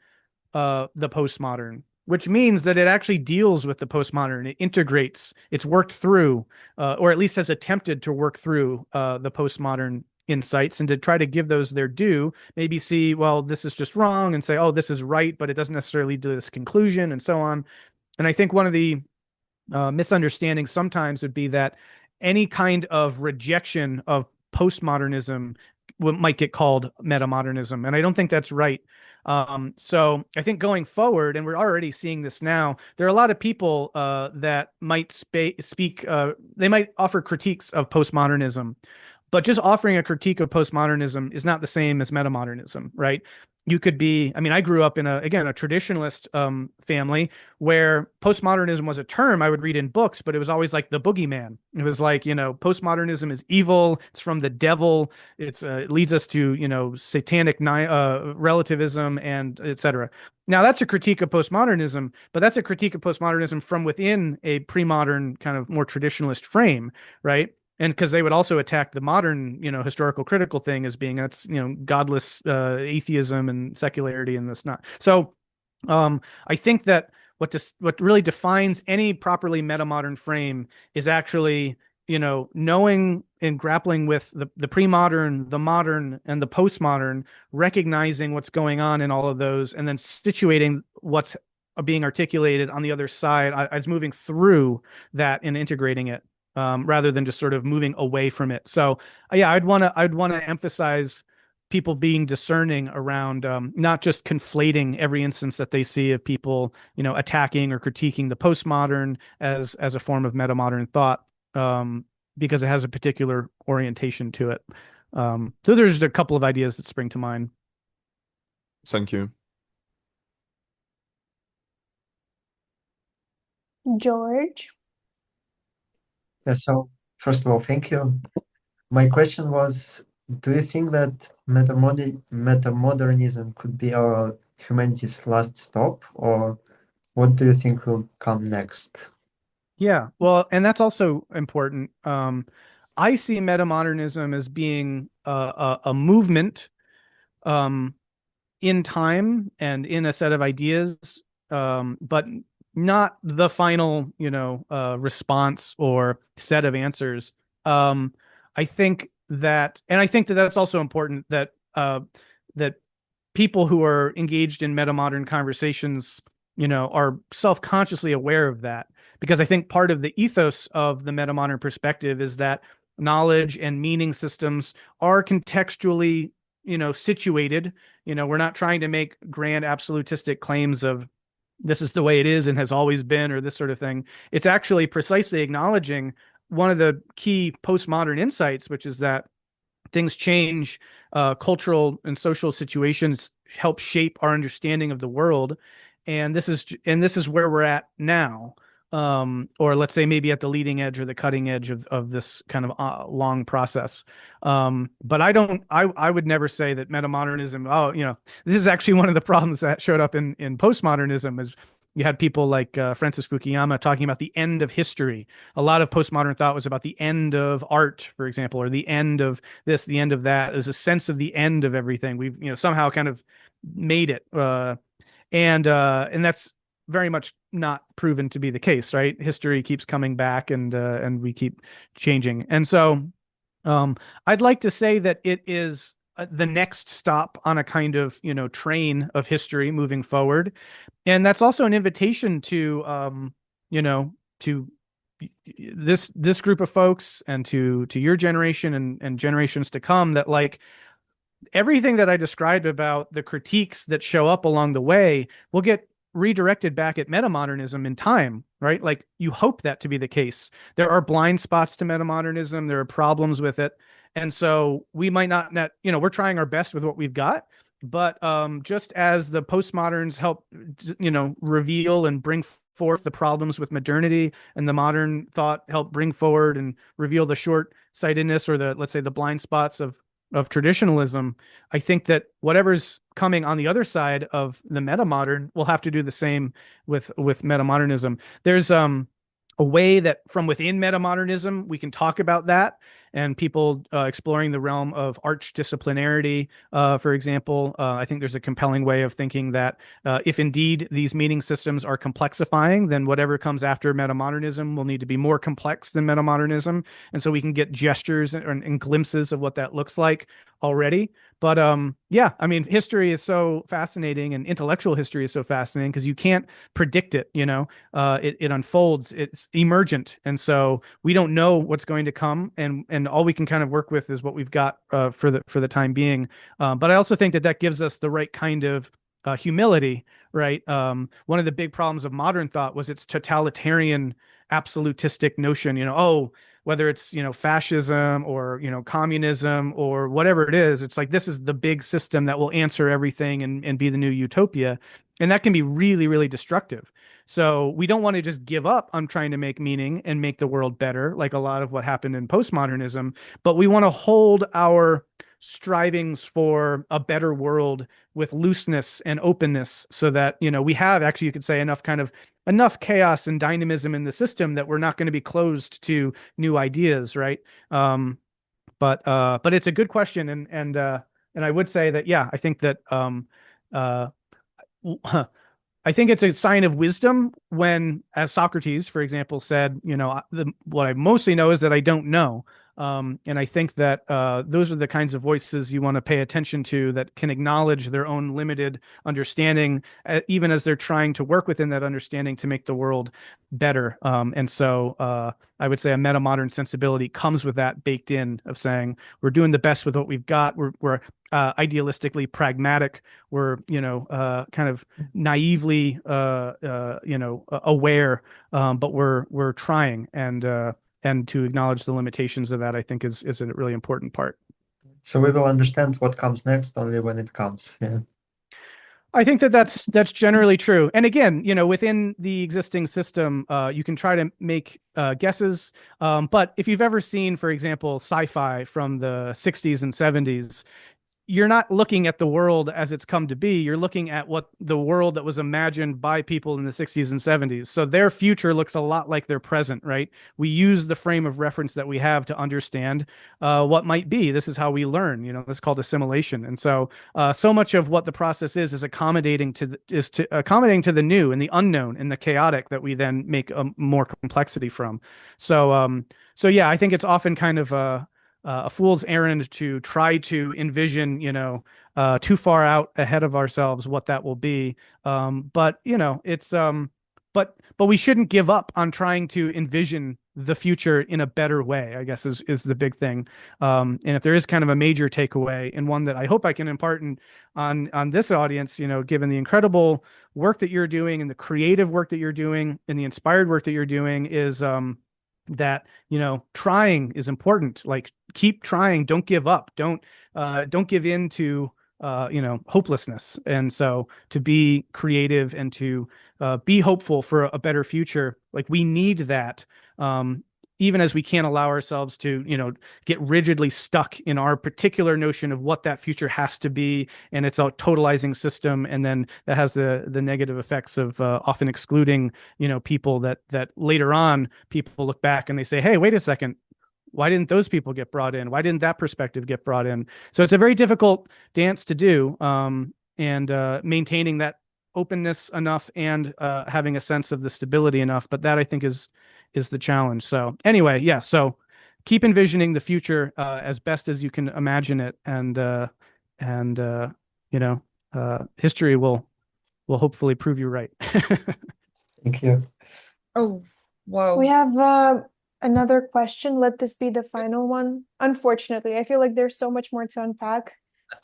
the postmodern, which means that it actually deals with the postmodern. It integrates, it's worked through, or at least has attempted to work through the postmodern insights, and to try to give those their due, maybe see, well, this is just wrong, and say, oh, this is right, but it doesn't necessarily lead to this conclusion, and so on. And I think one of the misunderstandings sometimes would be that any kind of rejection of postmodernism might get called metamodernism, and I don't think that's right. So I think going forward, and we're already seeing this now, there are a lot of people that might speak, they might offer critiques of postmodernism, but just offering a critique of postmodernism is not the same as metamodernism, right? You could be, I mean, I grew up in a traditionalist family where postmodernism was a term I would read in books, but it was always like the boogeyman. It was like, postmodernism is evil. It's from the devil. It leads us to, satanic relativism and et cetera. Now that's a critique of postmodernism, but that's a critique of postmodernism from within a pre-modern kind of more traditionalist frame, right? And because they would also attack the modern, historical critical thing as being that's, godless atheism and secularity and this not. So I think that what really defines any properly metamodern frame is actually knowing and grappling with the pre-modern, the modern, and the postmodern, recognizing what's going on in all of those, and then situating what's being articulated on the other side as moving through that and integrating it, rather than just sort of moving away from it. So yeah, I'd want to emphasize people being discerning around, not just conflating every instance that they see of people, attacking or critiquing the postmodern as a form of metamodern thought, because it has a particular orientation to it. So there's just a couple of ideas that spring to mind. Thank you. George? Yeah, so first of all, thank you. My question was, do you think that metamodernism could be our humanity's last stop, or what do you think will come next? Yeah, well, and that's also important. I see metamodernism as being a movement, um, in time and in a set of ideas, but not the final, response or set of answers. Um, I think that that's also important, that people who are engaged in metamodern conversations, are self-consciously aware of that, because I think part of the ethos of the metamodern perspective is that knowledge and meaning systems are contextually, situated. We're not trying to make grand absolutistic claims of this is the way it is and has always been, or this sort of thing. It's actually precisely acknowledging one of the key postmodern insights, which is that things change, cultural and social situations help shape our understanding of the world, and this is where we're at now, or let's say maybe at the leading edge or the cutting edge of this kind of long process. But I would never say that metamodernism, this is actually one of the problems that showed up in postmodernism, is you had people like Francis Fukuyama talking about the end of history. A lot of postmodern thought was about the end of art, for example, or the end of this, the end of that. There's a sense of the end of everything. We've, somehow kind of made it, and that's very much not proven to be the case, right? History keeps coming back, and we keep changing. And so, I'd like to say that it is the next stop on a kind of, train of history moving forward. And that's also an invitation to, to this group of folks, and to your generation, and generations to come, that like everything that I described about the critiques that show up along the way will get redirected back at metamodernism in time, right? Like, you hope that to be the case. There are blind spots to metamodernism. There are problems with it. And so we might not, we're trying our best with what we've got, but just as the postmoderns help, reveal and bring forth the problems with modernity, and the modern thought help bring forward and reveal the short-sightedness, or let's say the blind spots of traditionalism, I think that whatever's coming on the other side of the metamodern will have to do the same with metamodernism. There's a way that from within metamodernism we can talk about that, and people exploring the realm of archdisciplinarity, for example. I think there's a compelling way of thinking that if indeed these meaning systems are complexifying, then whatever comes after metamodernism will need to be more complex than metamodernism, and so we can get gestures and glimpses of what that looks like already. But yeah, I mean, history is so fascinating, and intellectual history is so fascinating, because you can't predict it. It unfolds, it's emergent, and so we don't know what's going to come, and all we can kind of work with is what we've got for the time being. But I also think that gives us the right kind of humility, right? One of the big problems of modern thought was its totalitarian, absolutistic notion. Whether it's fascism, or communism, or whatever it is, it's like this is the big system that will answer everything, and be the new utopia, and that can be really, really destructive. So we don't want to just give up on trying to make meaning and make the world better, like a lot of what happened in postmodernism, but we want to hold our strivings for a better world with looseness and openness, so that we have, actually, you could say, enough chaos and dynamism in the system that we're not going to be closed to new ideas, right? But it's a good question, and I would say that, yeah, I think that I think it's a sign of wisdom when, as Socrates, for example, said, what I mostly know is that I don't know. And I think that those are the kinds of voices you want to pay attention to that can acknowledge their own limited understanding, even as they're trying to work within that understanding to make the world better. And so I would say a meta-modern sensibility comes with that baked in of saying we're doing the best with what we've got. We're idealistically pragmatic. We're kind of naively aware, but we're trying and to acknowledge the limitations of that, I think is a really important part. So we will understand what comes next only when it comes. Yeah. I think that's generally true. And again, within the existing system, you can try to make guesses. But if you've ever seen, for example, sci-fi from the 60s and 70s, you're not looking at the world as it's come to be. You're looking at what the world that was imagined by people in the 60s and 70s. So their future looks a lot like their present, right? We use the frame of reference that we have to understand what might be. This is how we learn. This is called assimilation. And so so much of what the process is accommodating to the new and the unknown and the chaotic that we then make more complexity from. So yeah, I think it's often kind of a fool's errand to try to envision, too far out ahead of ourselves what that will be. But it's but we shouldn't give up on trying to envision the future in a better way, I guess is the big thing. And if there is kind of a major takeaway, and one that I hope I can impart on this audience, given the incredible work that you're doing and the creative work that you're doing and the inspired work that you're doing, is that trying is important. Like, keep trying, don't give up, don't give in to hopelessness. And so to be creative and to be hopeful for a better future, like, we need that, even as we can't allow ourselves to get rigidly stuck in our particular notion of what that future has to be, and it's a totalizing system, and then that has the negative effects of often excluding people that later on people look back and they say, hey, wait a second, why didn't those people get brought in? Why didn't that perspective get brought in? So it's a very difficult dance to do, and maintaining that openness enough and having a sense of the stability enough. But that, I think, is the challenge. So anyway, yeah. So keep envisioning the future as best as you can imagine it, and history will hopefully prove you right. Thank you. Oh, wow. We have another question. Let this be the final one. Unfortunately, I feel like there's so much more to unpack.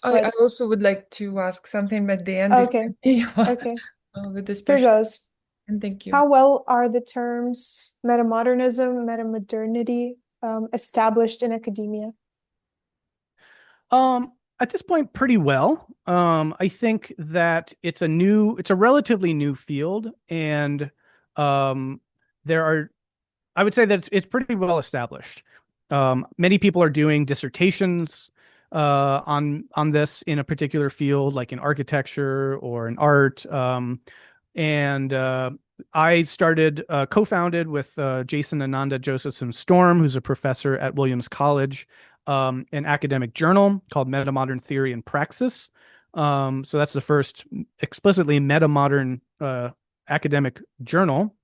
I also would like to ask something at the end. Okay. Okay. With this Here goes. And thank you. How well are the terms metamodernism, metamodernity established in academia? At this point, pretty well. I think that it's a relatively new field, and I would say that it's pretty well established. Many people are doing dissertations on this in a particular field, like in architecture or in art. And I started co-founded with Jason Ananda Josephson Storm, who's a professor at Williams College, an academic journal called Metamodern Theory and Praxis. So that's the first explicitly metamodern academic journal.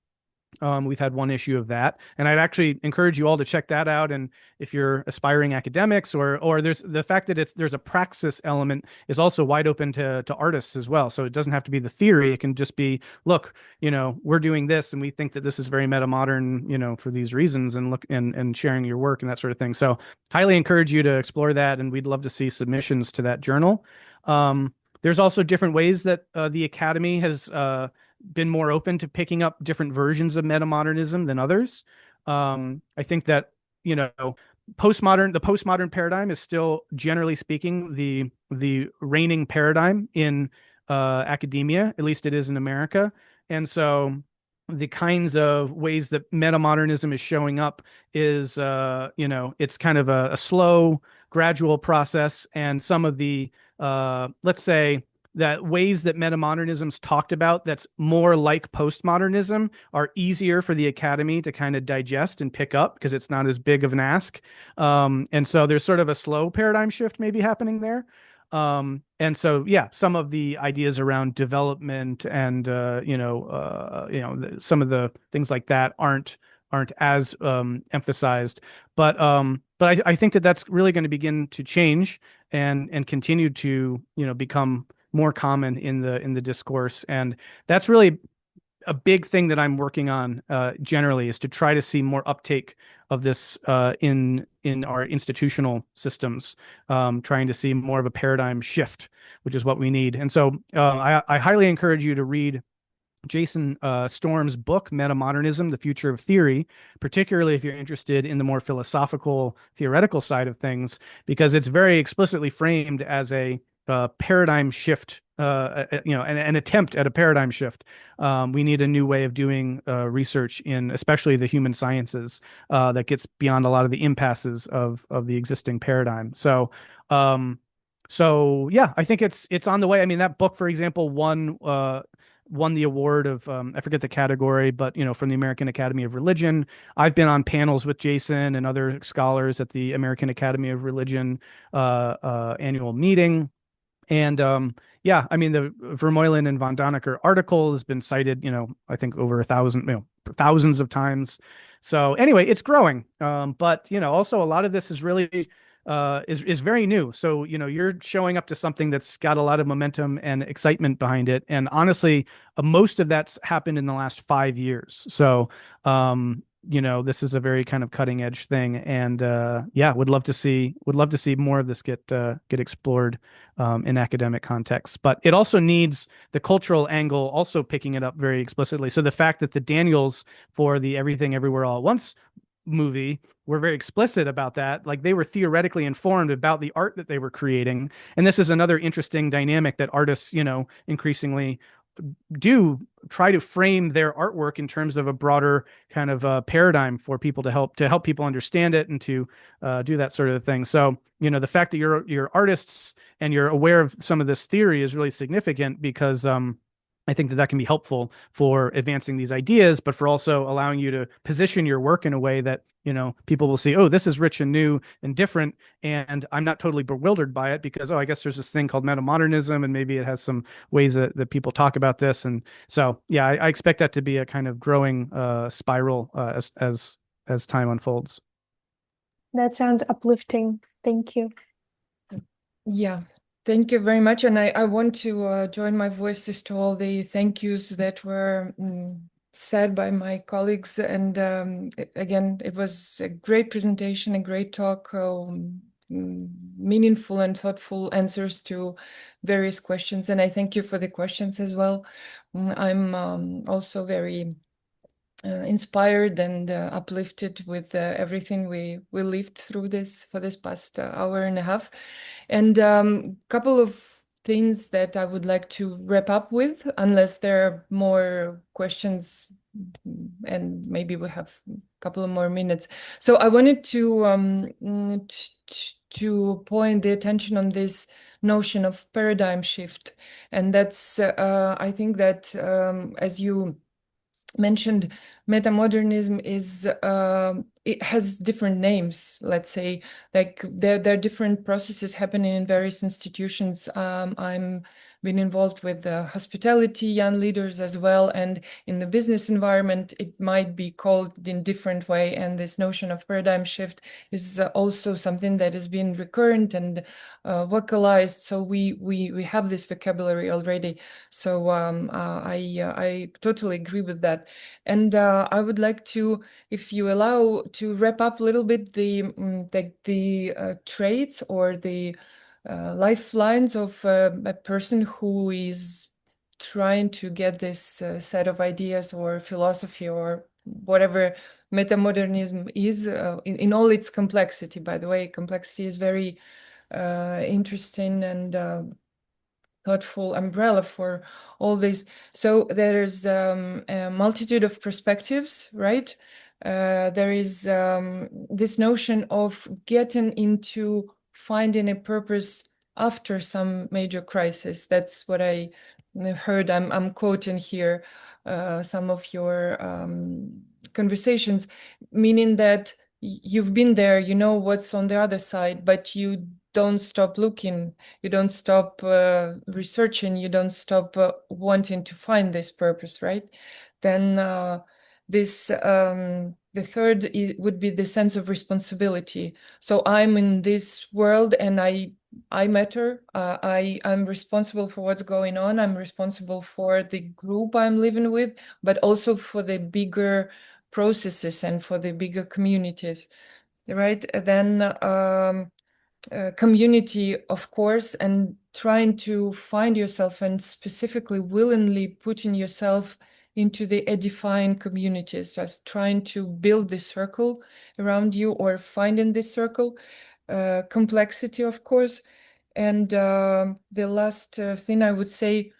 We've had one issue of that, and I'd actually encourage you all to check that out. And if you're aspiring academics, or there's the fact that there's a praxis element is also wide open to artists as well. So it doesn't have to be the theory. It can just be, look, we're doing this and we think that this is very metamodern, for these reasons, and look and sharing your work and that sort of thing. So highly encourage you to explore that, and we'd love to see submissions to that journal. There's also different ways that the Academy has been more open to picking up different versions of metamodernism than others. I think that the postmodern paradigm is still, generally speaking, the reigning paradigm in academia. At least it is in America. And so the kinds of ways that metamodernism is showing up is it's kind of a slow, gradual process, and some of the let's say that ways that metamodernism's talked about that's more like postmodernism are easier for the Academy to kind of digest and pick up because it's not as big of an ask. And so there's sort of a slow paradigm shift maybe happening there. And so, yeah, some of the ideas around development and some of the things like that aren't as emphasized. But I think that that's really going to begin to change and continue to become more common in the discourse. And that's really a big thing that I'm working on generally, is to try to see more uptake of this in our institutional systems, trying to see more of a paradigm shift, which is what we need. And so I highly encourage you to read Jason Storm's book, Metamodernism, The Future of Theory, particularly if you're interested in the more philosophical, theoretical side of things, because it's very explicitly framed as a paradigm shift, an attempt at a paradigm shift. We need a new way of doing research in especially the human sciences that gets beyond a lot of the impasses of the existing paradigm. So yeah, I think it's on the way. I mean, that book, for example, won the award of I forget the category, but from the American Academy of Religion. I've been on panels with Jason and other scholars at the American Academy of Religion annual meeting. And yeah, I mean, the Vermeulen and von Daniker article has been cited, I think over 1,000, thousands of times. So anyway, it's growing. But also a lot of this is really is very new. So you're showing up to something that's got a lot of momentum and excitement behind it. And honestly, most of that's happened in the last 5 years. So this is a very kind of cutting edge thing. And yeah, would love to see more of this get explored in academic contexts. But it also needs the cultural angle also picking it up very explicitly. So the fact that the Daniels for the Everything Everywhere All at Once movie were very explicit about that, like they were theoretically informed about the art that they were creating. And this is another interesting dynamic that artists increasingly do try to frame their artwork in terms of a broader kind of paradigm for people to help people understand it and to do that sort of thing. So the fact that you're artists and you're aware of some of this theory is really significant, because I think that can be helpful for advancing these ideas, but for also allowing you to position your work in a way that people will see, oh, this is rich and new and different, and I'm not totally bewildered by it, because I guess there's this thing called metamodernism, and maybe it has some ways that people talk about this. And so yeah, I expect that to be a kind of growing spiral as time unfolds. That sounds uplifting. Thank you. Yeah. Thank you very much. And I want to join my voices to all the thank yous that were said by my colleagues. And again, it was a great presentation, a great talk, meaningful and thoughtful answers to various questions. And I thank you for the questions as well. I'm also very inspired and uplifted with everything we lived through for this past hour and a half. And a couple of things that I would like to wrap up with, unless there are more questions, and maybe we have a couple of more minutes. So I wanted to point the attention on this notion of paradigm shift. And that's, I think that as you mentioned, metamodernism is it has different names. Let's say, like there are different processes happening in various institutions. I'm been involved with hospitality, young leaders as well, and in the business environment, it might be called in different way. And this notion of paradigm shift is also something that has been recurrent and vocalized. So we have this vocabulary already. So I totally agree with that. And I would like to, if you allow, to wrap up a little bit the traits or the lifelines of a person who is trying to get this set of ideas or philosophy or whatever metamodernism is in all its complexity. By the way, complexity is very interesting and thoughtful umbrella for all this. So there's a multitude of perspectives, right? There is this notion of getting into finding a purpose after some major crisis. That's what I heard. I'm quoting here some of your conversations, meaning that you've been there, you know what's on the other side, but you don't stop looking, you don't stop researching, you don't stop wanting to find this purpose, right? Then the third would be the sense of responsibility. So I'm in this world and I matter. I'm responsible for what's going on. I'm responsible for the group I'm living with, but also for the bigger processes and for the bigger communities, right? Then community, of course, and trying to find yourself and specifically willingly putting yourself into the edifying communities, as trying to build the circle around you or finding this circle. Complexity, of course. And the last thing I would say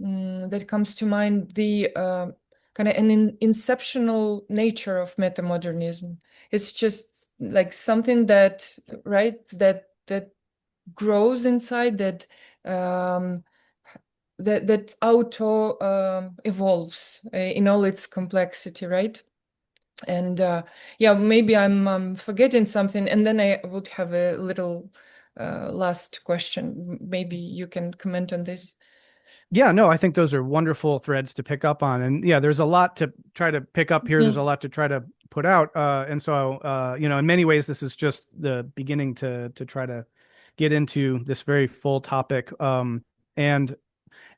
that comes to mind, the kind of an inceptional nature of metamodernism. It's just like something that, right, that grows inside, that that auto evolves in all its complexity, right? And yeah, maybe I'm forgetting something, and then I would have a little last question. Maybe you can comment on this. Yeah, no, I think those are wonderful threads to pick up on. And yeah, there's a lot to try to pick up here. There's a lot to try to put out. And so, in many ways, this is just the beginning to try to get into this very full topic.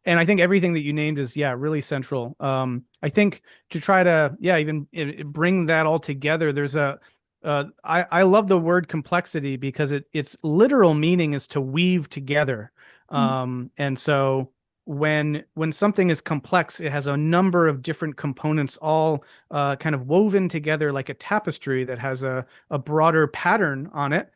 And I think everything that you named is, really central. I think to try to, even bring that all together, there's I love the word complexity because its literal meaning is to weave together. And so when something is complex, it has a number of different components all kind of woven together like a tapestry that has a broader pattern on it.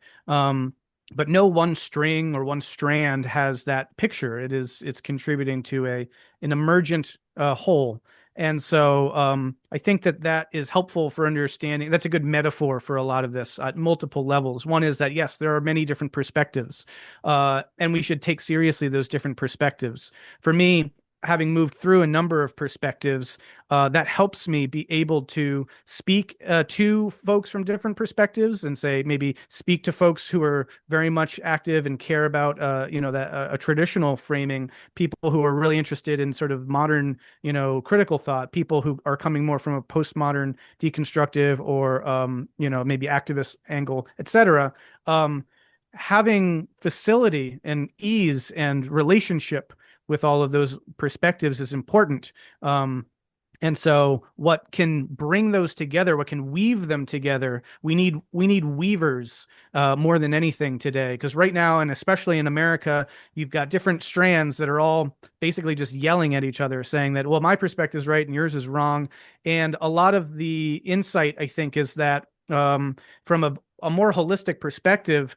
But no one string or one strand has that picture. It's contributing to an emergent whole. And so I think that is helpful for understanding. That's a good metaphor for a lot of this at multiple levels. One is that, yes, there are many different perspectives, and we should take seriously those different perspectives. For me, having moved through a number of perspectives, that helps me be able to speak to folks from different perspectives and say, maybe speak to folks who are very much active and care about, a traditional framing, people who are really interested in sort of modern, critical thought, people who are coming more from a postmodern deconstructive or, maybe activist angle, etc. Having facility and ease and relationship with all of those perspectives is important. And so what can bring those together, what can weave them together, we need weavers more than anything today. Because right now, and especially in America, you've got different strands that are all basically just yelling at each other, saying that, well, my perspective is right and yours is wrong. And a lot of the insight, I think, is that from a more holistic perspective,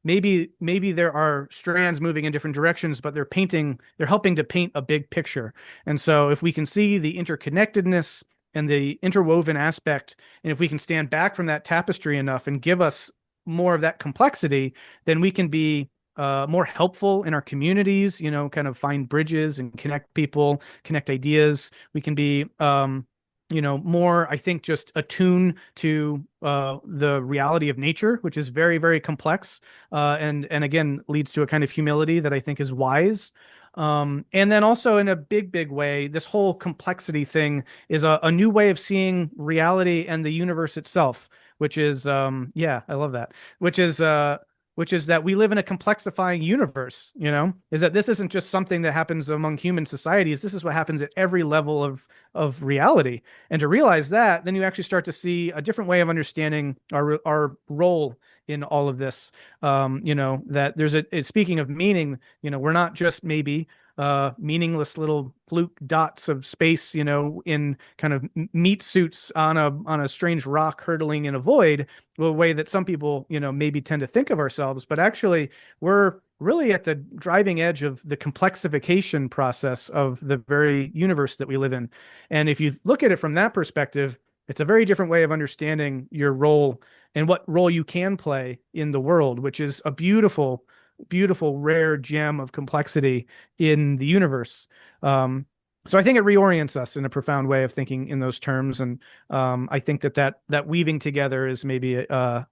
maybe there are strands moving in different directions, but they're helping to paint a big picture. And so if we can see the interconnectedness and the interwoven aspect, and if we can stand back from that tapestry enough and give us more of that complexity, then we can be more helpful in our communities, kind of find bridges and connect people, connect ideas. We can be more, I think, just attuned to the reality of nature, which is very, very complex, and again leads to a kind of humility that I think is wise. And then also in a big way, this whole complexity thing is a new way of seeing reality and the universe itself, which is I love that, which is that we live in a complexifying universe, is that this isn't just something that happens among human societies. This is what happens at every level of reality. And to realize that, then you actually start to see a different way of understanding our role in all of this. That there's speaking of meaning, we're not just maybe meaningless little fluke dots of space, in kind of meat suits on a strange rock hurtling in a void, the way that some people, maybe tend to think of ourselves. But actually, we're really at the driving edge of the complexification process of the very universe that we live in. And if you look at it from that perspective, it's a very different way of understanding your role and what role you can play in the world, which is a beautiful, rare gem of complexity in the universe. So I think it reorients us in a profound way of thinking in those terms. And I think that weaving together is maybe a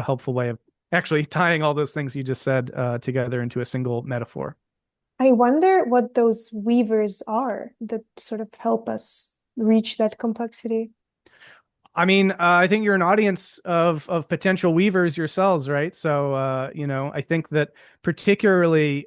helpful way actually tying all those things you just said together into a single metaphor. I wonder what those weavers are that sort of help us reach that complexity. I mean, I think you're an audience of potential weavers yourselves, right? So, I think that particularly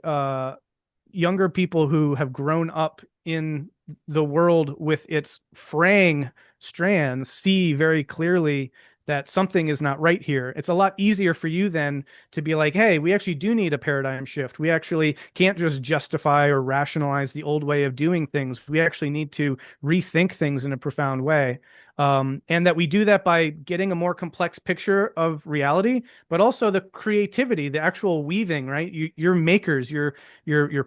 younger people who have grown up in the world with its fraying strands see very clearly that something is not right here. It's a lot easier for you then to be like, hey, we actually do need a paradigm shift. We actually can't just justify or rationalize the old way of doing things. We actually need to rethink things in a profound way. And that we do that by getting a more complex picture of reality, but also the creativity, the actual weaving, right? You're makers, you're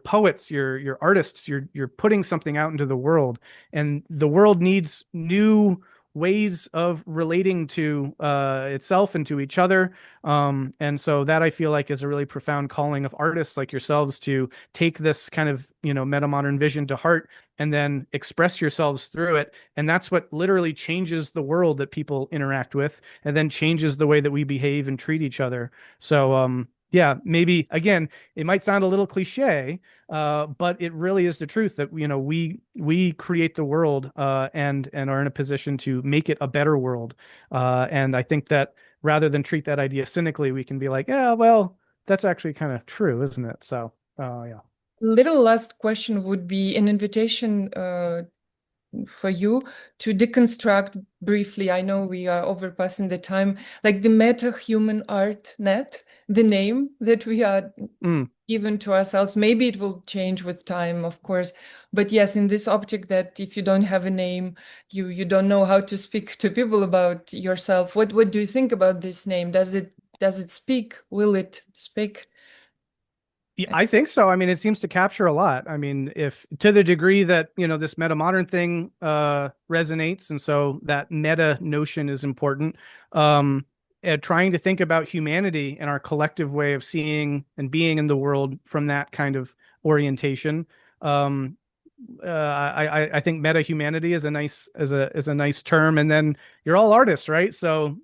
poets, you're artists, you're putting something out into the world, and the world needs new ways of relating to itself and to each other. And so that I feel like is a really profound calling of artists like yourselves to take this kind of, meta modern vision to heart and then express yourselves through it. And that's what literally changes the world that people interact with and then changes the way that we behave and treat each other. So, yeah, maybe again, it might sound a little cliche, but it really is the truth that we create the world and are in a position to make it a better world. And I think that rather than treat that idea cynically, we can be like, yeah, well, that's actually kind of true, isn't it? So, yeah. Little last question would be an invitation for you to deconstruct briefly. I know we are overpassing the time, like the meta human art net, the name that we are given to ourselves. Maybe it will change with time, of course, but yes, in this object that if you don't have a name, you don't know how to speak to people about yourself. What do you think about this name? Does it speak? Will it speak? Yeah, I think so. I mean, it seems to capture a lot. I mean, if to the degree that, this meta modern thing resonates, and so that meta notion is important, trying to think about humanity and our collective way of seeing and being in the world from that kind of orientation. I think meta humanity is a nice term, and then you're all artists, right? So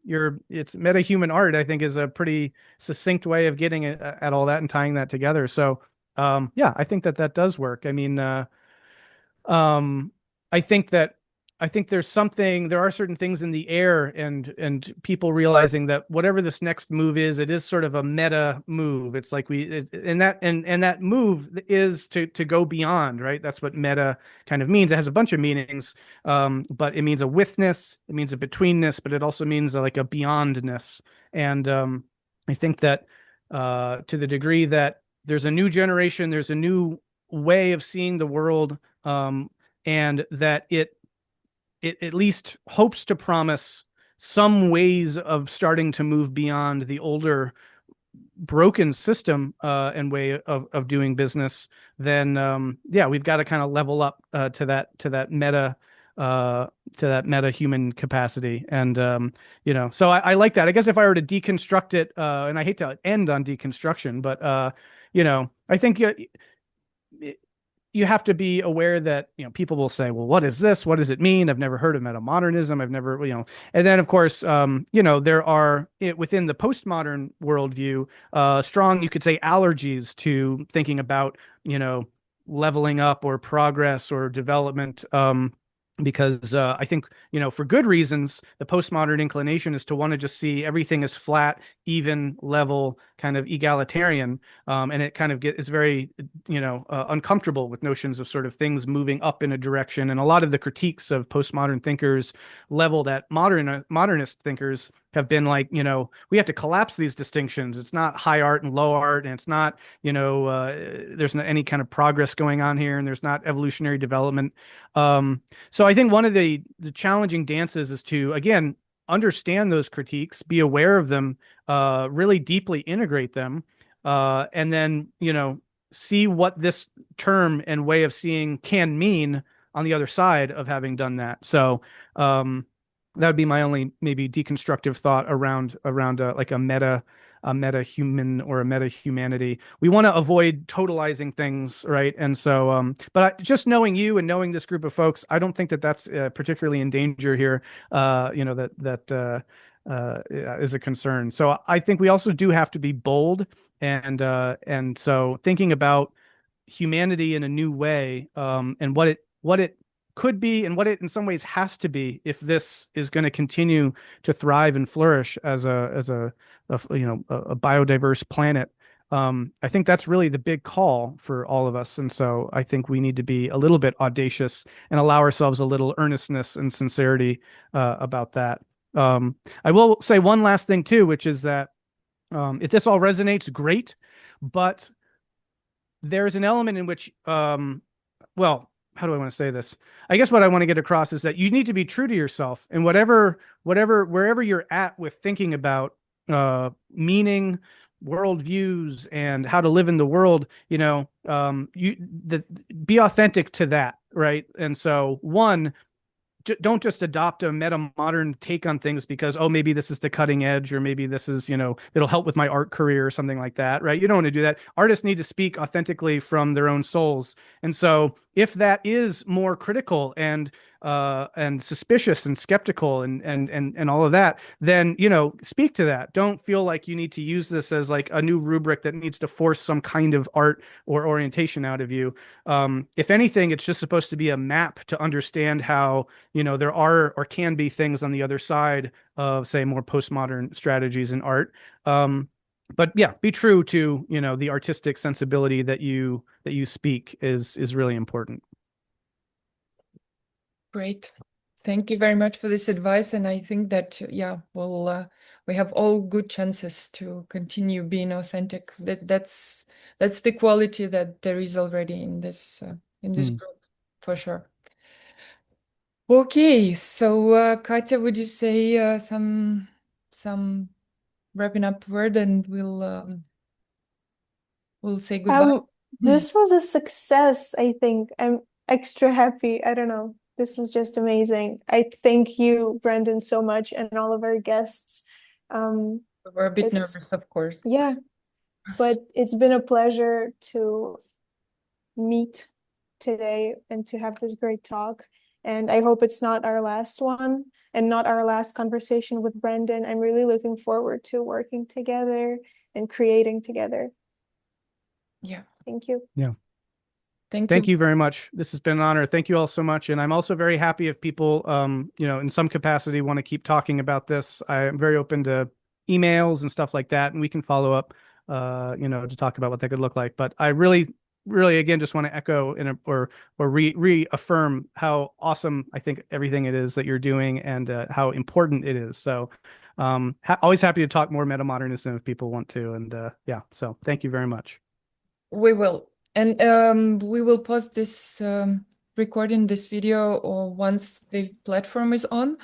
it's meta human art. I think is a pretty succinct way of getting at all that and tying that together. So yeah, I think that does work. I mean, um, I think that there are certain things in the air, and people realizing that whatever this next move is, it is sort of a meta move. It's like and that move is to go beyond, right? That's what meta kind of means. It has a bunch of meanings, but it means a withness, it means a betweenness, but it also means like a beyondness. And I think that to the degree that there's a new generation, there's a new way of seeing the world, and that it at least hopes to promise some ways of starting to move beyond the older broken system and way of doing business, then yeah, we've got to kind of level up to that meta human capacity. And so I like that. I guess if I were to deconstruct it, and I hate to end on deconstruction, but I think you have to be aware that people will say, well, what is this? What does it mean? I've never heard of metamodernism. I've never, and then of course, there are within the postmodern worldview, strong, you could say, allergies to thinking about, leveling up or progress or development. Because I think, for good reasons, the postmodern inclination is to want to just see everything as flat, even, level, kind of egalitarian. And it kind of is very, uncomfortable with notions of sort of things moving up in a direction. And a lot of the critiques of postmodern thinkers leveled at modernist thinkers have been like, we have to collapse these distinctions. It's not high art and low art, and it's not, there's not any kind of progress going on here, and there's not evolutionary development. So I think one of the challenging dances is to, again, understand those critiques, be aware of them, really deeply integrate them, and then, see what this term and way of seeing can mean on the other side of having done that. So, that would be my only maybe deconstructive thought around like a meta human or a meta humanity. We want to avoid totalizing things, right? And so, but just knowing you and knowing this group of folks, I don't think that that's particularly in danger here. is a concern. So I think we also do have to be bold, and so thinking about humanity in a new way, and what it could be and what it in some ways has to be if this is going to continue to thrive and flourish as a biodiverse planet. I think that's really the big call for all of us. And so I think we need to be a little bit audacious and allow ourselves a little earnestness and sincerity about that. I will say one last thing too, which is that if this all resonates, great, but there's an element in which, well, how do I want to say this? I guess what I want to get across is that you need to be true to yourself, and wherever you're at with thinking about meaning, worldviews, and how to live in the world, be authentic to that, right? And so, one, don't just adopt a meta modern take on things because, oh, maybe this is the cutting edge, or maybe this is, it'll help with my art career or something like that, right? You don't want to do that. Artists need to speak authentically from their own souls. And so if that is more critical and suspicious and skeptical and all of that, then, speak to that. Don't feel like you need to use this as like a new rubric that needs to force some kind of art or orientation out of you. If anything, it's just supposed to be a map to understand how, there are or can be things on the other side of, say, more postmodern strategies in art. But yeah, be true to, the artistic sensibility that you speak is really important. Great. Thank you very much for this advice. And I think that, we have all good chances to continue being authentic. That's the quality that there is already in this group, for sure. Okay, so Katya, would you say some wrapping up word, and we'll say goodbye. This was a success, I think. I'm extra happy. I don't know. This was just amazing. I thank you, Brendan, so much, and all of our guests. We're a bit nervous, of course. Yeah, but it's been a pleasure to meet today and to have this great talk. And I hope it's not our last one and not our last conversation with Brendan. I'm really looking forward to working together and creating together. Yeah. Thank you. Yeah. Thank you very much. This has been an honor. Thank you all so much. And I'm also very happy if people, in some capacity want to keep talking about this. I am very open to emails and stuff like that, and we can follow up, to talk about what that could look like. But I really, again, just want to echo or reaffirm how awesome I think everything it is that you're doing, and how important it is. So always happy to talk more metamodernism if people want to. And so thank you very much. We will. And we will post this recording, this video, or once the platform is on,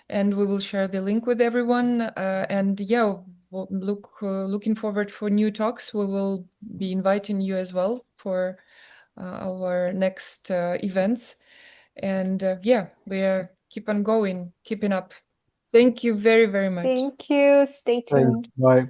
and we will share the link with everyone. And yeah, we'll looking forward for new talks. We will be inviting you as well for our next events. And we are keep on going, keeping up. Thank you very, very much. Thank you. Stay tuned. Thanks. Bye.